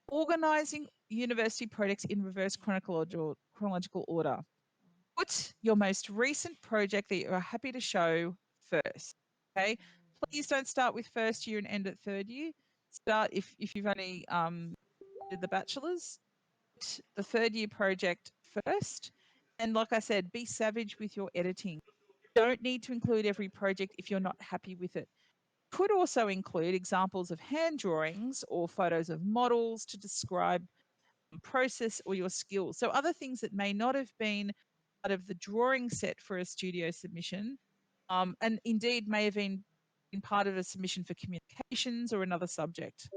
Organising university projects in reverse chronological order. Put your most recent project that you are happy to show first. Okay. Please don't start with first year and end at third year. Start if you've only did the bachelor's, the third year project first. And like I said, be savage with your editing. Don't need to include every project if you're not happy with it. Could also include examples of hand drawings or photos of models to describe the process or your skills. So other things that may not have been part of the drawing set for a studio submission, and indeed may have been part of a submission for communications or another subject.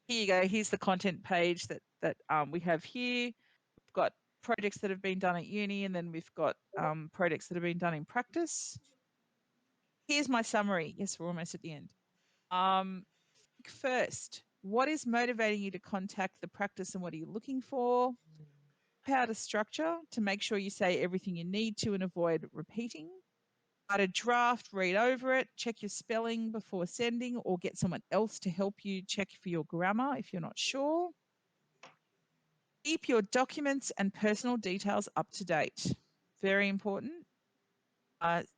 Here you go. Here's the content page that we have here. We've got projects that have been done at uni, and then we've got projects that have been done in practice. Here's my summary. Yes, we're almost at the end. Think first, what is motivating you to contact the practice and what are you looking for? How to structure to make sure you say everything you need to and avoid repeating. Write a draft, read over it, check your spelling before sending, or get someone else to help you check for your grammar if you're not sure. Keep your documents and personal details up to date. Very important.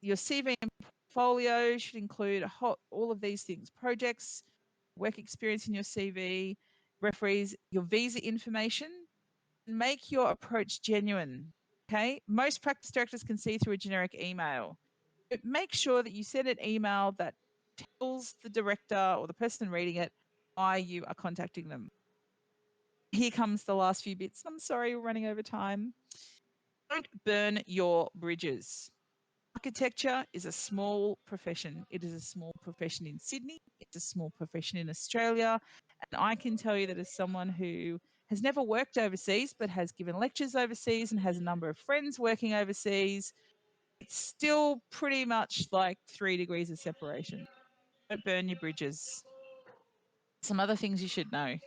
Your CV and portfolio should include all of these things: projects, work experience in your CV, referees, your visa information, and make your approach genuine. Okay. Most practice directors can see through a generic email. But make sure that you send an email that tells the director or the person reading it why you are contacting them. Here comes the last few bits. I'm sorry, we're running over time. Don't burn your bridges. Architecture is a small profession. It is a small profession in Sydney. It's a small profession in Australia. And I can tell you that as someone who has never worked overseas, but has given lectures overseas and has a number of friends working overseas, it's still pretty much like 3 degrees of separation. Don't burn your bridges. Some other things you should know. You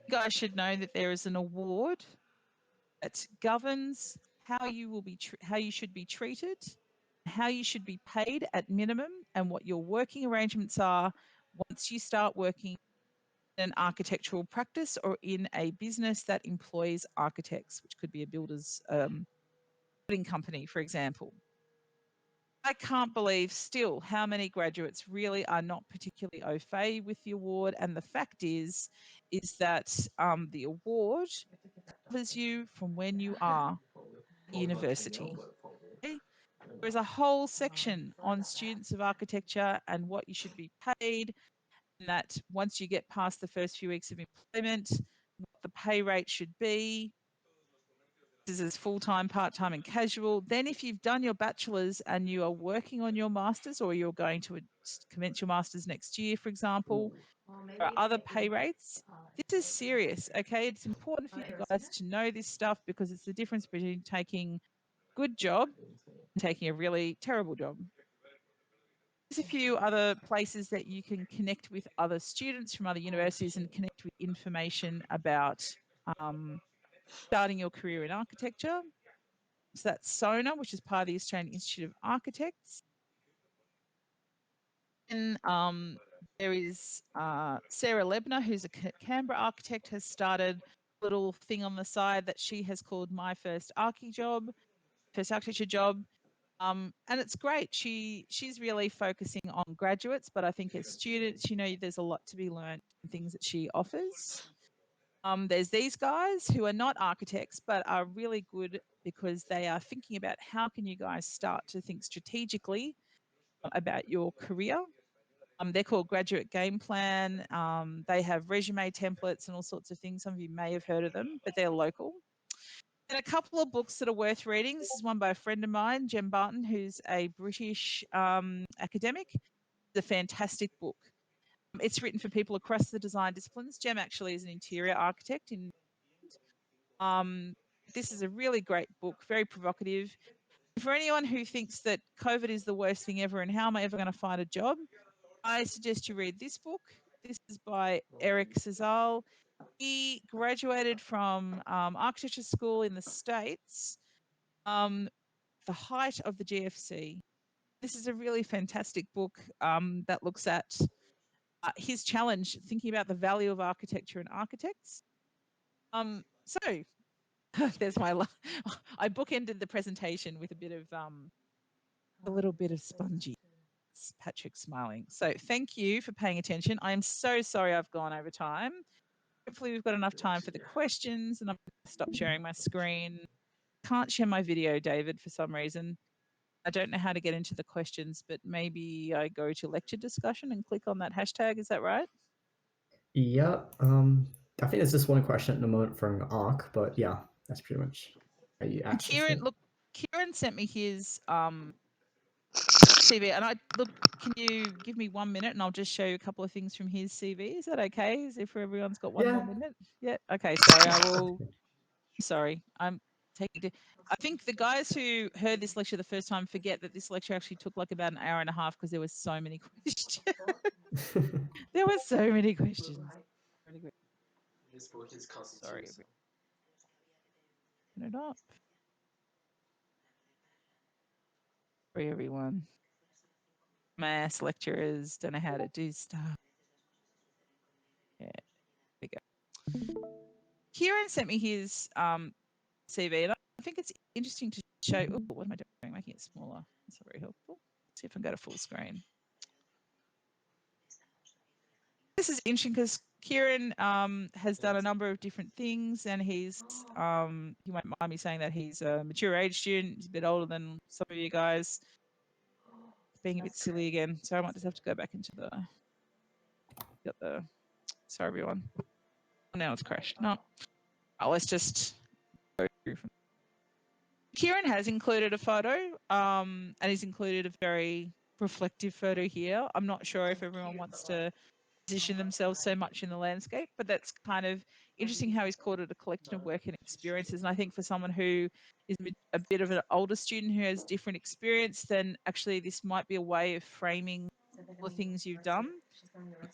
guys should know that there is an award that governs how you will be how you should be treated, how you should be paid at minimum, and what your working arrangements are once you start working in an architectural practice or in a business that employs architects, which could be a builder's building company, for example. I can't believe still how many graduates really are not particularly au fait with the award. And the fact is that the award covers you from when you are at university. Okay? There is a whole section on students of architecture and what you should be paid, and that once you get past the first few weeks of employment, what the pay rate should be. This is full-time, part-time and casual. Then if you've done your bachelor's and you are working on your master's, or you're going to commence your master's next year, for example, there are other pay rates. This is serious, okay? It's important for you guys to know this stuff because it's the difference between taking a good job and taking a really terrible job. There's a few other places that you can connect with other students from other universities and connect with information about starting your career in architecture. So that's SONA, which is part of the Australian Institute of Architects. And there is Sarah Lebner, who's a Canberra architect, has started a little thing on the side that she has called My First First Architecture Job. And it's great. She's really focusing on graduates, but I think as students, there's a lot to be learned in things that she offers. There's these guys who are not architects, but are really good because they are thinking about how can you guys start to think strategically about your career. They're called Graduate Game Plan. They have resume templates and all sorts of things. Some of you may have heard of them, but they're local. And a couple of books that are worth reading. This is one by a friend of mine, Jem Barton, who's a British academic. It's a fantastic book. It's written for people across the design disciplines. Jem actually is an interior architect. This is a really great book, very provocative. For anyone who thinks that COVID is the worst thing ever and how am I ever going to find a job, I suggest you read this book. This is by Eric Cezal. He graduated from architecture school in the States, the height of the GFC. this is a really fantastic book that looks at his challenge, thinking about the value of architecture and architects. So there's my. I bookended the presentation with a bit of a little bit of spongy. Patrick smiling. So thank you for paying attention. I am so sorry I've gone over time. Hopefully we've got enough time for the questions, and I'm going to stop sharing my screen. Can't share my video, David, for some reason. I don't know how to get into the questions, but maybe I go to lecture discussion and click on that hashtag. Is that right? Yeah. I think there's just one question at the moment from Arc, but yeah, that's pretty much how you access Kieran, it. look, Kieran sent me his CV, and can you give me 1 minute, and I'll just show you a couple of things from his CV? Is that okay? Is if everyone's got one more minute? Yeah. Okay. Sorry, I will. Sorry, I'm taking. I think the guys who heard this lecture the first time forget that this lecture actually took like about an hour and a half because there were so many questions. There were so many questions. His book is custom. Sorry. Open it up. Sorry, everyone. Mass lecturers don't know how to do stuff. Yeah, there we go. Kieran sent me his CV, and I think it's interesting to show. Oh, what am I doing? Making it smaller. That's not very helpful. Let's see if I can go to full screen. This is interesting because Kieran has done a number of different things, and he's you won't mind me saying that he's a mature age student. He's a bit older than some of you guys. Being a bit silly again, so I might just have to go back into the. Sorry, everyone. Now it's crashed. No, let's just go through. Kieran has included a photo, and he's included a very reflective photo here. I'm not sure if everyone wants to position themselves so much in the landscape, but that's kind of interesting how he's called it a collection of work and experiences. And I think for someone who is a bit of an older student who has different experience, then actually this might be a way of framing the things you've done.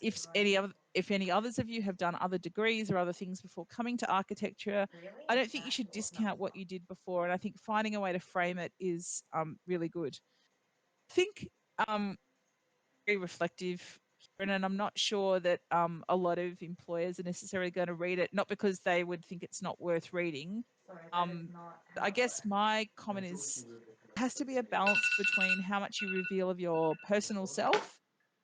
If any others of you have done other degrees or other things before coming to architecture, I don't think you should discount what you did before. And I think finding a way to frame it is really good. I think very reflective, Kieran, and I'm not sure that a lot of employers are necessarily going to read it, not because they would think it's not worth reading. I guess my comment is it has to be a balance between how much you reveal of your personal self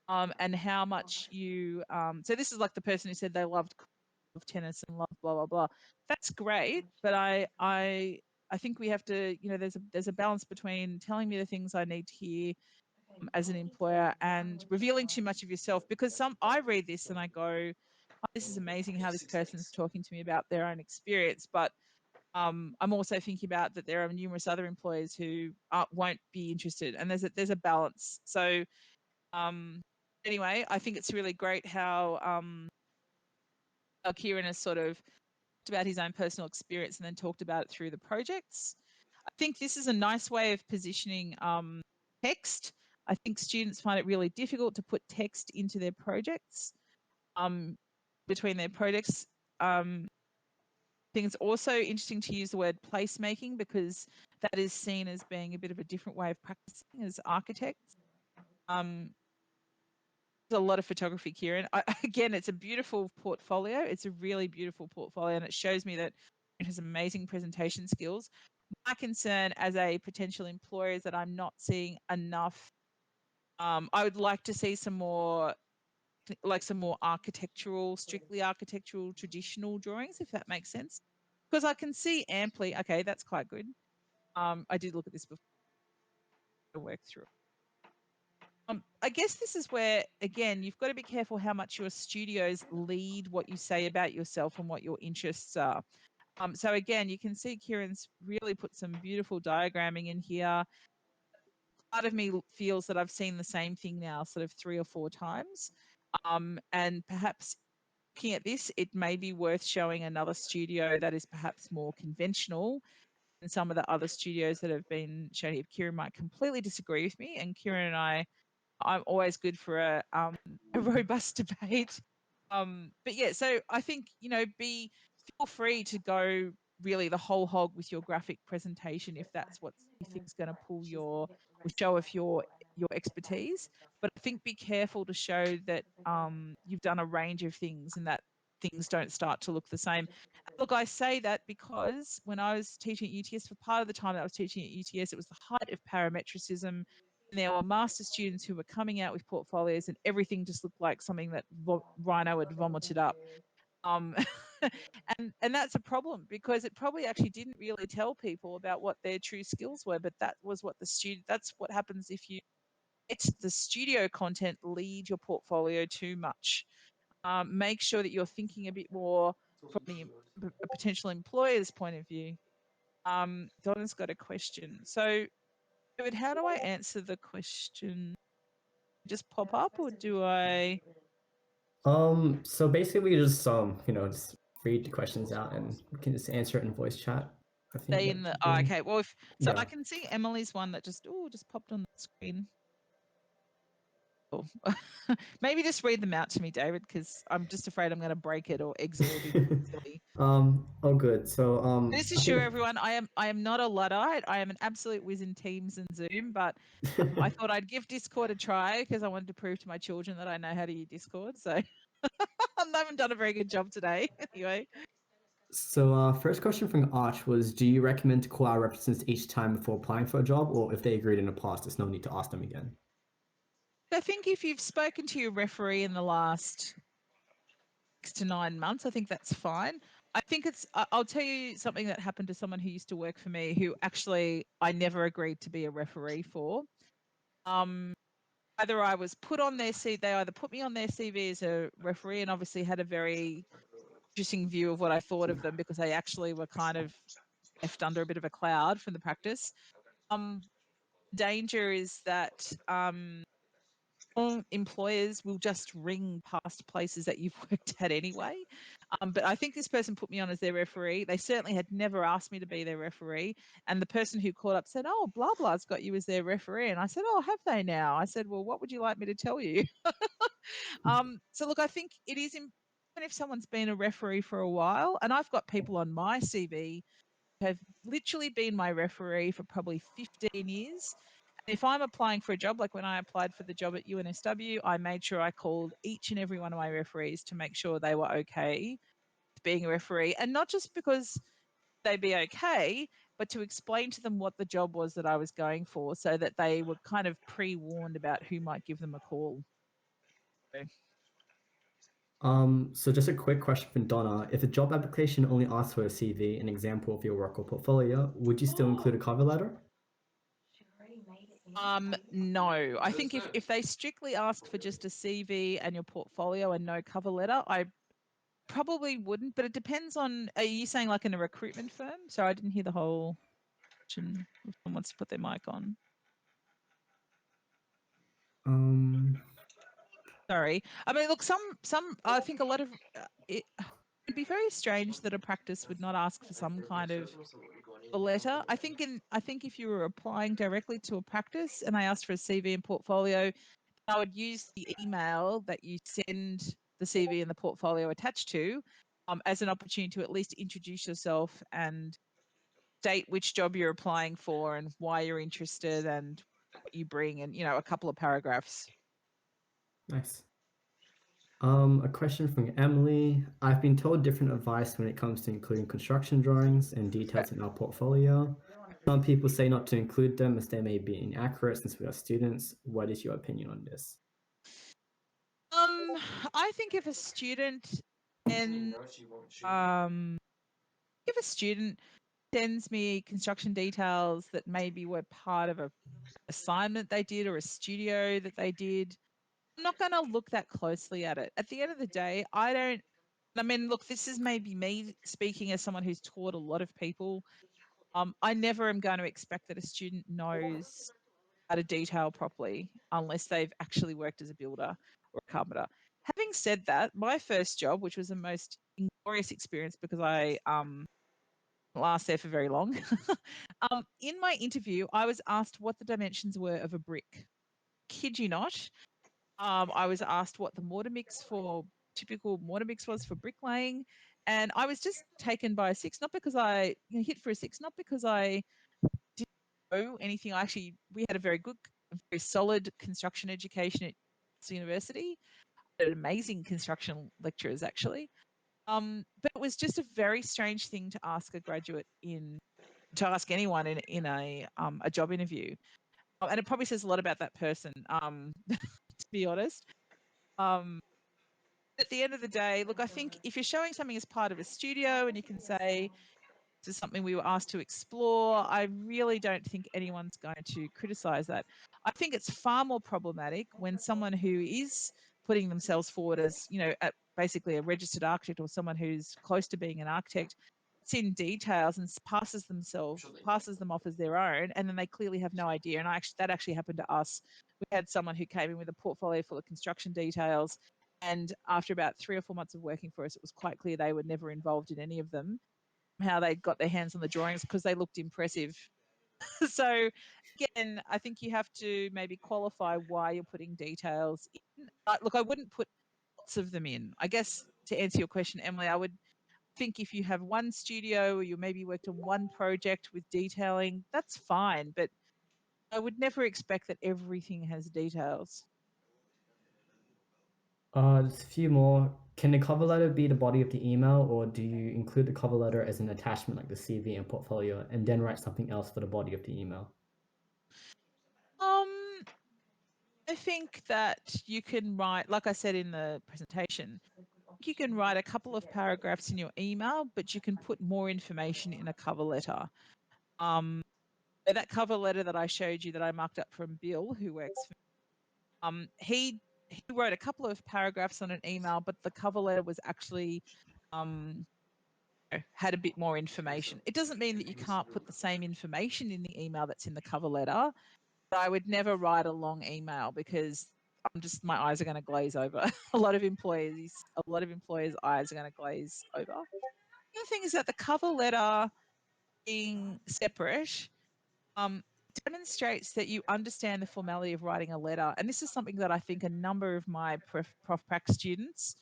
and how much you. So this is like the person who said they loved tennis and loved blah blah blah. That's great, but I think we have to, there's a balance between telling me the things I need to hear as an employer and revealing too much of yourself, because I read this and I go, oh, this is amazing how this person's talking to me about their own experience, but I'm also thinking about that there are numerous other employers who won't be interested, and there's a balance. So anyway, I think it's really great how Kieran has sort of talked about his own personal experience and then talked about it through the projects. I think this is a nice way of positioning text. I think students find it really difficult to put text into their projects, between their projects. I think it's also interesting to use the word placemaking because that is seen as being a bit of a different way of practicing as architects. There's a lot of photography, Kieran. Again, it's a beautiful portfolio. It's a really beautiful portfolio, and it shows me that it has amazing presentation skills. My concern as a potential employer is that I'm not seeing enough. I would like to see some more architectural, strictly architectural, traditional drawings, if that makes sense. Because I can see amply, okay, that's quite good. I did look at this before to work through. I guess this is where, again, you've got to be careful how much your studios lead what you say about yourself and what your interests are. So again, you can see Kieran's really put some beautiful diagramming in here. Part of me feels that I've seen the same thing now sort of 3 or 4 times. And perhaps looking at this, it may be worth showing another studio that is perhaps more conventional than some of the other studios that have been shown here. Kieran might completely disagree with me, and Kieran and I'm always good for a robust debate. But yeah, so I think, feel free to go really the whole hog with your graphic presentation if that's what you think is going to pull your or show if you're your expertise. But I think be careful to show that you've done a range of things and that things don't start to look the same. Look, I say that because when I was teaching at UTS, for part of the time that I was teaching at UTS, it was the height of parametricism. And there were master students who were coming out with portfolios and everything just looked like something that Rhino had vomited up. Um, and that's a problem because it probably actually didn't really tell people about what their true skills were. But that was what that's what happens if you let the studio content lead your portfolio too much. Make sure that you're thinking a bit more from a potential employer's point of view. Donna's got a question. So, David, how do I answer the question? Just pop up, or do I? So basically, just just read the questions out, and we can just answer it in voice chat. I think. Stay in the. Oh, okay. Well, so yeah. I can see Emily's one that just popped on the screen. Oh. Maybe just read them out to me, David, because I'm just afraid I'm going to break it or exit or do silly. Oh, good. So Just to assure everyone, I am not a Luddite. I am an absolute whiz in Teams and Zoom, but I thought I'd give Discord a try because I wanted to prove to my children that I know how to use Discord. So I haven't done a very good job today. Anyway. So first question from Arch was, do you recommend to call our representatives each time before applying for a job, or if they agreed in the past, there's no need to ask them again? I think if you've spoken to your referee in the last 6 to 9 months, I think that's fine. I think I'll tell you something that happened to someone who used to work for me who actually I never agreed to be a referee for. Either I was put on their CV, they either put me on their CV as a referee and obviously had a very interesting view of what I thought of them because they actually were kind of left under a bit of a cloud from the practice. Danger is that employers will just ring past places that you've worked at anyway. But I think this person put me on as their referee. They certainly had never asked me to be their referee. And the person who called up said, oh, blah, blah's got you as their referee. And I said, oh, have they now? I said, well, what would you like me to tell you? So look, I think it is important if someone's been a referee for a while, and I've got people on my CV who have literally been my referee for probably 15 years. If I'm applying for a job, like when I applied for the job at UNSW, I made sure I called each and every one of my referees to make sure they were okay with being a referee. And not just because they'd be okay, but to explain to them what the job was that I was going for so that they were kind of pre-warned about who might give them a call. So just a quick question from Donna. If a job application only asks for a CV, an example of your work or portfolio, would you still include a cover letter? No. I think if they strictly ask for just a CV and your portfolio and no cover letter, I probably wouldn't, but it depends on, are you saying like in a recruitment firm? So I didn't hear the whole question. If someone wants to put their mic on. Sorry. I mean, look, I think a lot of, it'd be very strange that a practice would not ask for some kind of a letter. I think if you were applying directly to a practice and I asked for a CV and portfolio, I would use the email that you send the CV and the portfolio attached to as an opportunity to at least introduce yourself and state which job you're applying for and why you're interested and what you bring, and a couple of paragraphs. Nice. A question from Emily. I've been told different advice when it comes to including construction drawings and details in our portfolio. Some people say not to include them as they may be inaccurate since we are students. What is your opinion on this? I think if a student sends me construction details that maybe were part of a assignment they did or a studio that they did, I'm not going to look that closely at it. At the end of the day, look, this is maybe me speaking as someone who's taught a lot of people. I never am going to expect that a student knows how to detail properly unless they've actually worked as a builder or a carpenter. Having said that, my first job, which was the most inglorious experience because I last there for very long, in my interview, I was asked what the dimensions were of a brick. Kid you not. I was asked what the typical mortar mix was for bricklaying, and I was just taken by a six, not because I hit for a six, not because I didn't know anything. We had a very good very solid construction education at university, had amazing construction lecturers actually. But it was just a very strange thing to ask a graduate to ask anyone in a job interview, and it probably says a lot about that person. To be honest, at the end of the day, look, I think if you're showing something as part of a studio and you can say this is something we were asked to explore, I really don't think anyone's going to criticize that. I think it's far more problematic when someone who is putting themselves forward as, basically a registered architect or someone who's close to being an architect, it's in details and passes them off as their own, and then they clearly have no idea. And that actually happened to us. We had someone who came in with a portfolio full of construction details, and after about 3 or 4 months of working for us, it was quite clear they were never involved in any of them. How they got their hands on the drawings because they looked impressive. So again, I think you have to maybe qualify why you're putting details in. Look, I wouldn't put lots of them in. I guess to answer your question, Emily, I would think if you have one studio or you maybe worked on one project with detailing, that's fine. But I would never expect that everything has details. Just a few more. Can the cover letter be the body of the email, or do you include the cover letter as an attachment like the CV and portfolio and then write something else for the body of the email? I think that you can write, like I said in the presentation, you can write a couple of paragraphs in your email, but you can put more information in a cover letter. That cover letter that I showed you that I marked up from Bijl, who works for me, he wrote a couple of paragraphs on an email, but the cover letter was actually had a bit more information. It doesn't mean that you can't put the same information in the email that's in the cover letter, but I would never write a long email because my eyes are going to glaze over. a lot of employers' eyes are going to glaze over. The other thing is that the cover letter being separate demonstrates that you understand the formality of writing a letter. And this is something that I think a number of my Prof Prac students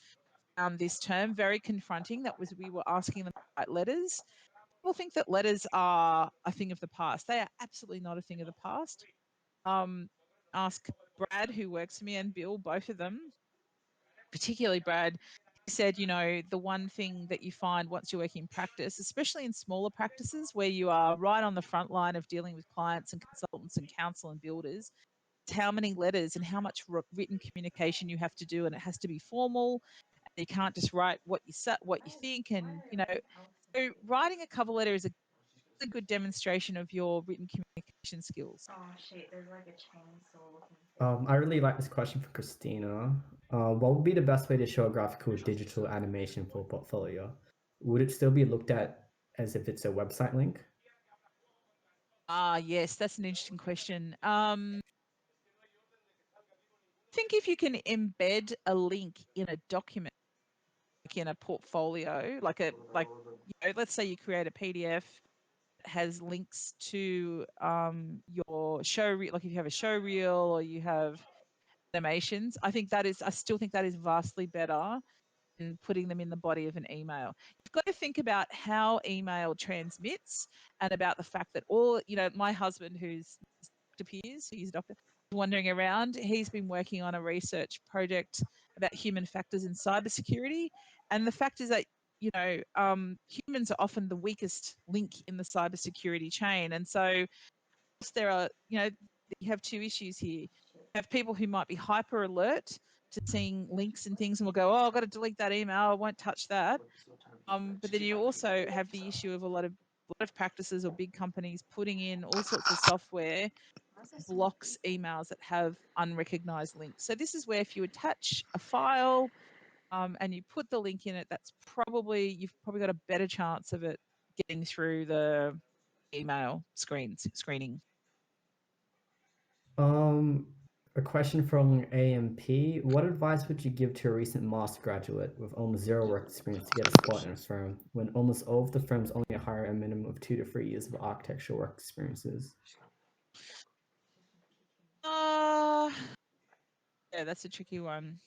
found this term very confronting. We were asking them to write letters. People think that letters are a thing of the past. They are absolutely not a thing of the past. Ask Brad, who works for me, and Bijl, both of them, particularly Brad. He said, the one thing that you find once you're working in practice, especially in smaller practices where you are right on the front line of dealing with clients and consultants and counsel and builders, is how many letters and how much written communication you have to do, and it has to be formal. You can't just write what you think, and so writing a cover letter is a good demonstration of your written communication skills. Oh shit, there's like a chainsaw looking thing. I really like this question from Christina. What would be the best way to show a graphical digital animation for a portfolio? Would it still be looked at as if it's a website link? Yes, that's an interesting question. I think if you can embed a link in a document, like in a portfolio, let's say you create a PDF that has links to your show reel, like if you have a show reel or you have animations, I still think that is vastly better than putting them in the body of an email. You've got to think about how email transmits and about the fact that my husband, who's Dr. Piers, he's a doctor, wandering around, he's been working on a research project about human factors in cybersecurity. And the fact is that humans are often the weakest link in the cybersecurity chain. And so there are, you have two issues here. You have people who might be hyper alert to seeing links and things and will go, oh, I've got to delete that email, I won't touch that. But then you also have the issue of a lot of practices or big companies putting in all sorts of software blocks emails that have unrecognized links. So this is where if you attach a file and you put the link in it, you've probably got a better chance of it getting through the email screening. A question from AMP. What advice would you give to a recent master graduate with almost zero work experience to get a spot in a firm when almost all of the firms only hire a minimum of 2 to 3 years of architectural work experiences? Yeah, that's a tricky one.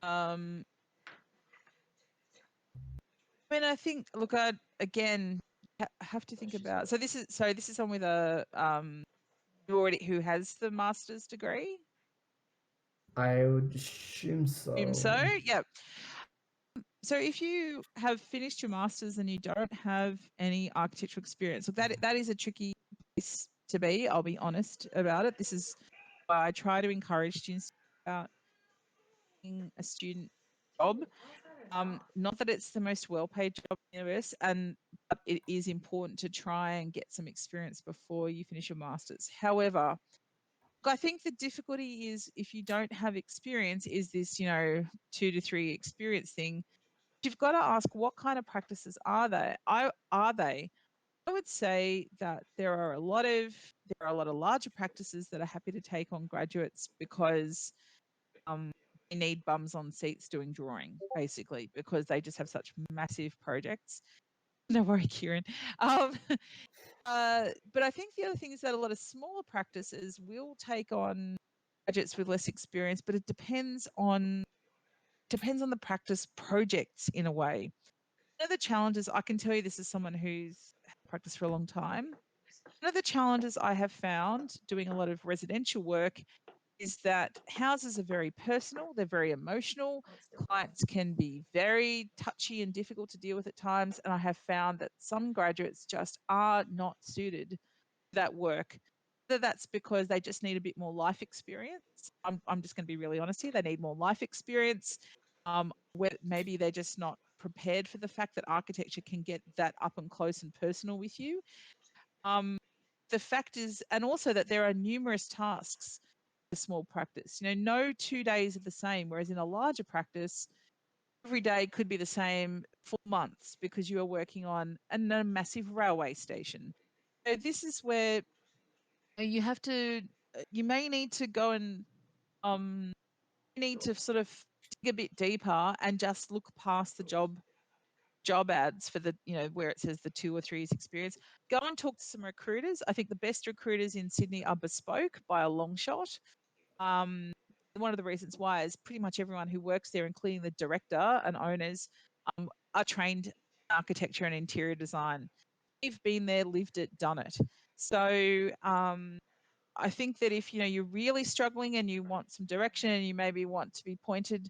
I mean, I think, look, again, have to think about. So this is on with a who has the master's degree? I would assume so. Assume so, yeah. So if you have finished your master's and you don't have any architectural experience, look, that is a tricky place to be. I'll be honest about it. This is why I try to encourage students about being a student job. Not that it's the most well-paid job in the universe, but it is important to try and get some experience before you finish your master's. However, I think the difficulty is if you don't have experience, is this 2 to 3 experience thing. You've got to ask what kind of practices are they? I would say that there are a lot of larger practices that are happy to take on graduates because they need bums on seats doing drawing, basically, because they just have such massive projects. No worry, Kieran. But I think the other thing is that a lot of smaller practices will take on graduates with less experience, but it depends on the practice projects in a way. One of the challenges, I can tell you this as someone who's practiced for a long time, one of the challenges I have found doing a lot of residential work is that houses are very personal, they're very emotional. Clients can be very touchy and difficult to deal with at times. And I have found that some graduates just are not suited to that work. Whether that's because they just need a bit more life experience. I'm just going to be really honest here. They need more life experience. Where maybe they're just not prepared for the fact that architecture can get that up and close and personal with you. The fact is, and also that there are numerous tasks in a small practice. No 2 days are the same, whereas in a larger practice, every day could be the same for months because you are working on a massive railway station. So this is where you have to, you may need to go and need to sort of dig a bit deeper and just look past the job ads for the where it says the 2 or 3 years experience. Go and talk to some recruiters. I think the best recruiters in Sydney are bespoke by a long shot. One of the reasons why is pretty much everyone who works there, including the director and owners, are trained in architecture and interior design. They've been there, lived it, done it. So I think that if you're really struggling and you want some direction and you maybe want to be pointed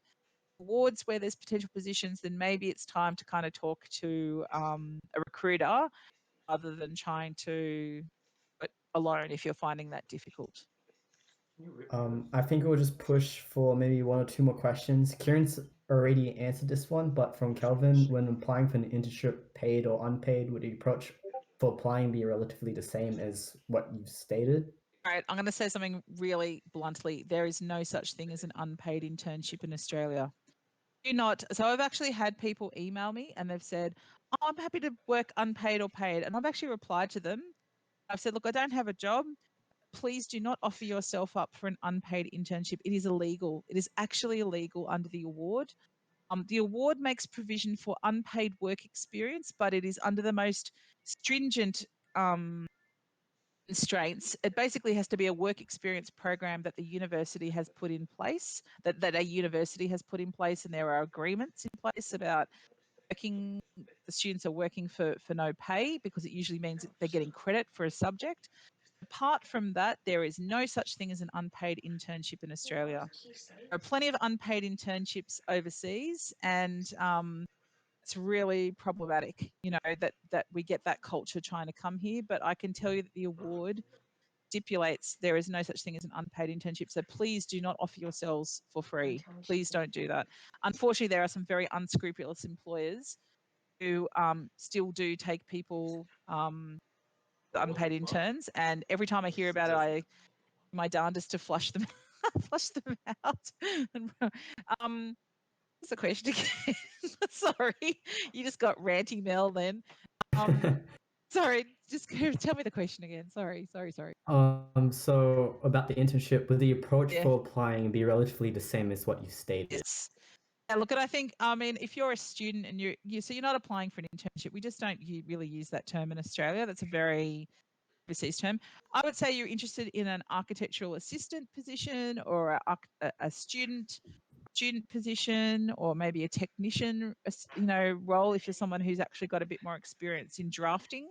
towards where there's potential positions, then maybe it's time to kind of talk to a recruiter rather than trying to do it alone if you're finding that difficult. I think we'll just push for maybe 1 or 2 more questions. Kieran's already answered this one, but from Kelvin, when applying for an internship, paid or unpaid, would the approach for applying be relatively the same as what you've stated? All right, I'm going to say something really bluntly. There is no such thing as an unpaid internship in Australia. So I've actually had people email me and they've said, oh, I'm happy to work unpaid or paid. And I've actually replied to them. I've said, look, I don't have a job. Please do not offer yourself up for an unpaid internship. It is illegal. It is actually illegal under the award. The award makes provision for unpaid work experience, but it is under the most stringent constraints. It basically has to be a work experience program that the university has put in place, that a university has put in place, and there are agreements in place about the students are working for no pay, because it usually means that they're getting credit for a subject. Apart from that, there is no such thing as an unpaid internship in Australia. There are plenty of unpaid internships overseas, and it's really problematic, that we get that culture trying to come here. But I can tell you that the award stipulates there is no such thing as an unpaid internship. So please do not offer yourselves for free. Please don't do that. Unfortunately, there are some very unscrupulous employers who still do take people unpaid interns, and every time I hear about it, I do my darndest to flush them out. What's the question again? Sorry, you just got ranty Mel then. Sorry, just tell me the question again. Sorry. So about the internship, would the approach for applying be relatively the same as what you stated? Yes. Yeah, look, and I think, if you're a student and so you're not applying for an internship, we just don't really use that term in Australia. That's a very overseas term. I would say you're interested in an architectural assistant position, or a student position, or maybe a technician, role if you're someone who's actually got a bit more experience in drafting.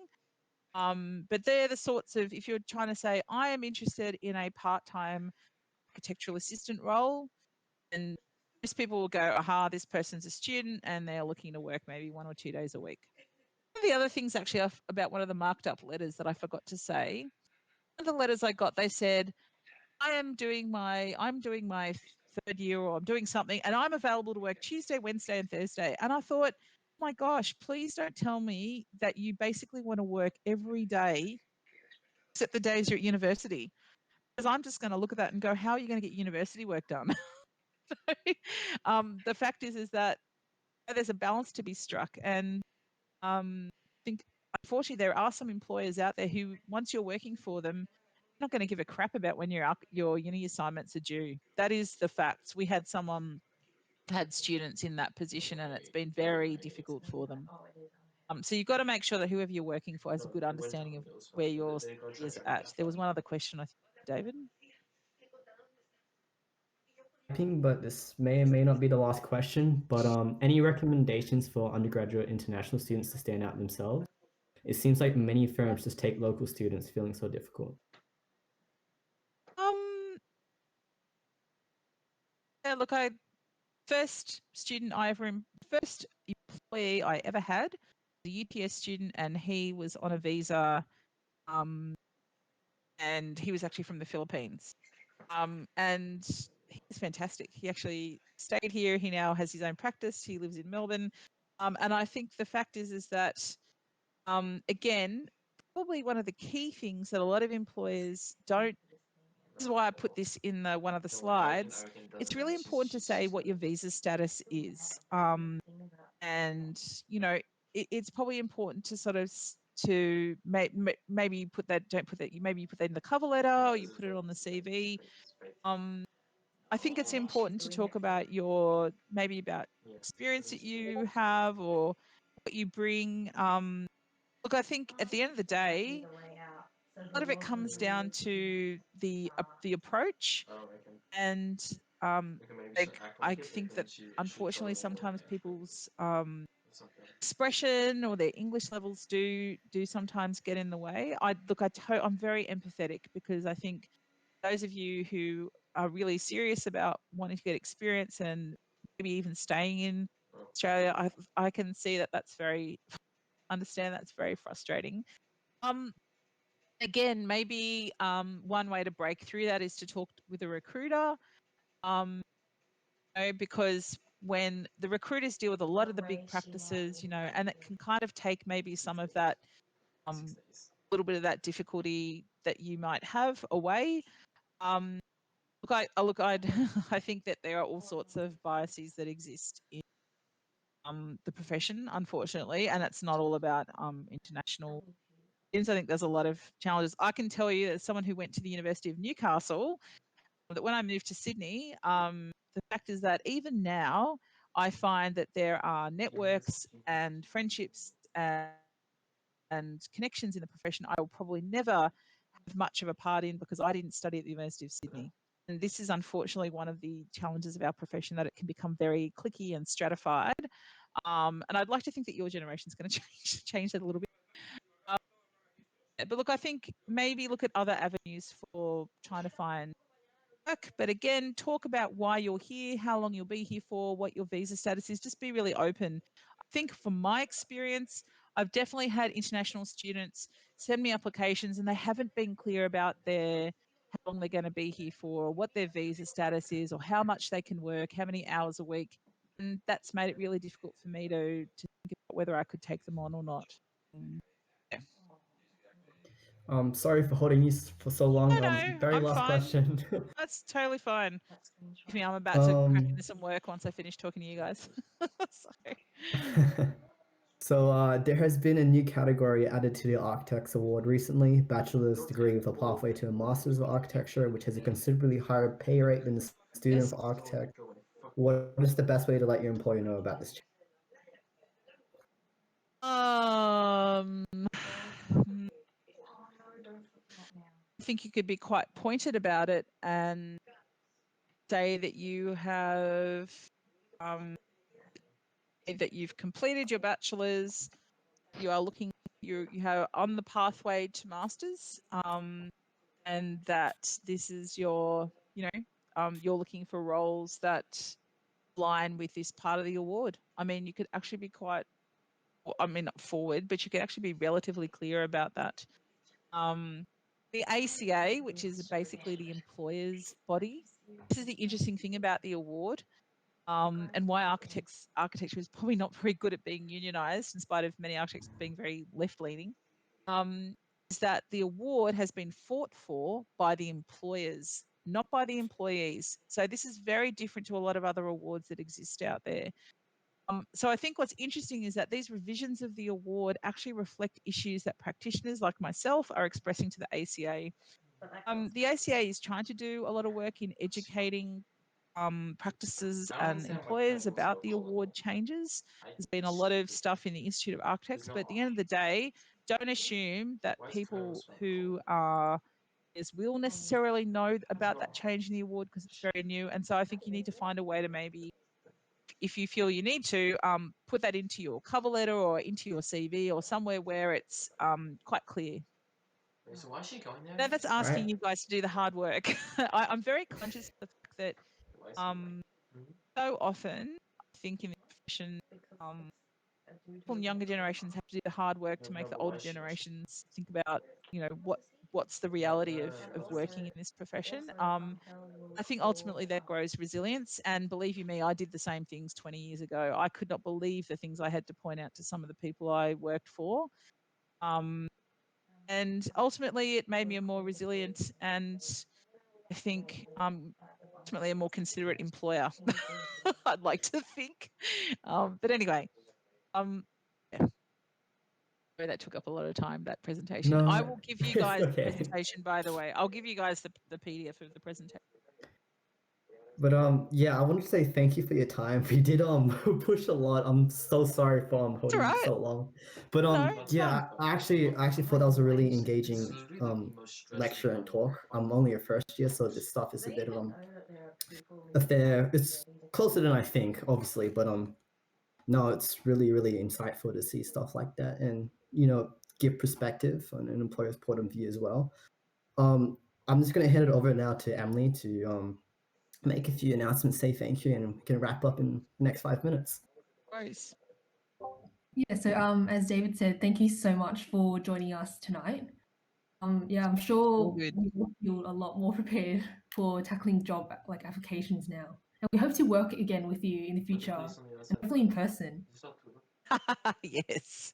But they're the sorts of, if you're trying to say, I am interested in a part-time architectural assistant role, and most people will go, aha, this person's a student and they're looking to work maybe 1 or 2 days a week. One of the other things actually about one of the marked up letters that I forgot to say, one of the letters I got, they said, I'm doing my 3rd year, or I'm doing something, and I'm available to work Tuesday, Wednesday, and Thursday. And I thought, oh my gosh, please don't tell me that you basically want to work every day except the days you're at university. Because I'm just going to look at that and go, how are you going to get university work done? The fact is that there's a balance to be struck. And I think, unfortunately, there are some employers out there who, once you're working for them, not going to give a crap about when your uni assignments are due. That is the facts. We had students in that position, and it's been very difficult for them. So you've got to make sure that whoever you're working for has a good understanding of where your study is at. There was one other question, I think, David. But this may or may not be the last question. But any recommendations for undergraduate international students to stand out themselves? It seems like many firms just take local students, feeling so difficult. Yeah, look, first employee I ever had, a UTS student, and he was on a visa, and he was actually from the Philippines, and he was fantastic. He actually stayed here. He now has his own practice. He lives in Melbourne, and I think the fact is that, again, probably one of the key things that a lot of employers don't. This is why I put this in one of the slides. It's really important to say what your visa status is. And, it's probably important to sort of maybe put that, maybe you put that in the cover letter, or you put it on the CV. I think it's important to talk about about experience that you have, or what you bring. Look, I think at the end of the day, a lot of it comes down to the approach, and I think that, unfortunately, sometimes people's expression or their English levels do sometimes get in the way. I'm very empathetic, because I think those of you who are really serious about wanting to get experience and maybe even staying in Australia, I can see that that's very frustrating. Again, maybe one way to break through that is to talk with a recruiter, because when the recruiters deal with a lot of the big practices, and it can kind of take maybe some of that, little bit of that difficulty that you might have away. I think that there are all sorts of biases that exist in the profession, unfortunately, and it's not all about international students. I think there's a lot of challenges. I can tell you, as someone who went to the University of Newcastle, that when I moved to Sydney, the fact is that even now, I find that there are networks and friendships and connections in the profession I will probably never have much of a part in, because I didn't study at the University of Sydney. And this is unfortunately one of the challenges of our profession, that it can become very cliquey and stratified. And I'd like to think that your generation is going to change that a little bit. But look, I think maybe look at other avenues for trying to find work. But again, talk about why you're here, how long you'll be here for, what your visa status is. Just be really open. I think from my experience, I've definitely had international students send me applications, and they haven't been clear about how long they're going to be here for, what their visa status is, or how much they can work, how many hours a week. And that's made it really difficult for me to think about whether I could take them on or not. Yeah. Sorry for holding you for so long. No, Very I'm last fine. question. That's totally fine. I'm about to crack into some work once I finish talking to you guys. Sorry. So there has been a new category added to the Architects Award recently, bachelor's degree with a pathway to a master's of architecture, which has a considerably higher pay rate than the student Yes. for architect. What is the best way to let your employer know about this? I think you could be quite pointed about it and say that you have that you've completed your bachelor's, you are looking you have on the pathway to masters, and that this is your, you're looking for roles that align with this part of the award. I mean, you could actually be quite, not forward, but you could actually be relatively clear about that. The ACA, which is basically the employer's body, this is the interesting thing about the award. And why architecture is probably not very good at being unionised, in spite of many architects being very left-leaning, is that the award has been fought for by the employers, not by the employees. So this is very different to a lot of other awards that exist out there. So I think what's interesting is that these revisions of the award actually reflect issues that practitioners like myself are expressing to the ACA. The ACA is trying to do a lot of work in educating practices and employers about the award changes. There's been a lot of stuff in the Institute of Architects, but at the end of the day, don't assume that people who are will necessarily know about that change in the award because it's very new. And so I think you need to find a way to maybe, if you feel you need to, put that into your cover letter or into your CV or somewhere where it's quite clear. So why is she going there? No, that's asking Right. you guys to do the hard work. I'm very conscious of the fact that so often, I think in the profession, people in younger generations have to do the hard work to make the older generations think about, what's the reality of working in this profession. I think ultimately that grows resilience. And believe you me, I did the same things 20 years ago. I could not believe the things I had to point out to some of the people I worked for. And ultimately it made me a more resilient and I think ultimately a more considerate employer. I'd like to think. But anyway, yeah. That took up a lot of time, that presentation. No, I will give you it's guys the okay. presentation, by the way. I'll give you guys the PDF of the presentation. But yeah, I wanted to say thank you for your time. We did push a lot. I'm so sorry for holding right. you so long. But No, it's yeah, I actually thought that was a really engaging lecture and talk. I'm only a first year, so this stuff is a bit of affair. It's closer than I think, obviously, but no, it's really, really insightful to see stuff like that and give perspective on an employer's point of view as well. I'm just gonna hand it over now to Emily to make a few announcements, say thank you, and we can wrap up in the next 5 minutes. Nice. Yeah, so as David said, thank you so much for joining us tonight. Yeah, I'm sure we will feel a lot more prepared for tackling job applications now. And we hope to work again with you in the future, and hopefully in person. Yes.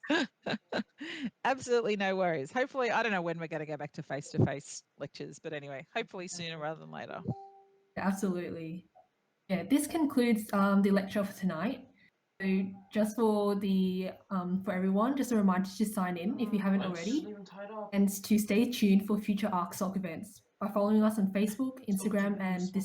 Absolutely no worries. Hopefully, I don't know when we're going to go back to face-to-face lectures, but anyway, hopefully sooner rather than later. Absolutely. Yeah, this concludes the lecture for tonight. So just for everyone, just a reminder to sign in if you haven't already, and to stay tuned for future ArcSoc events by following us on Facebook, Instagram, and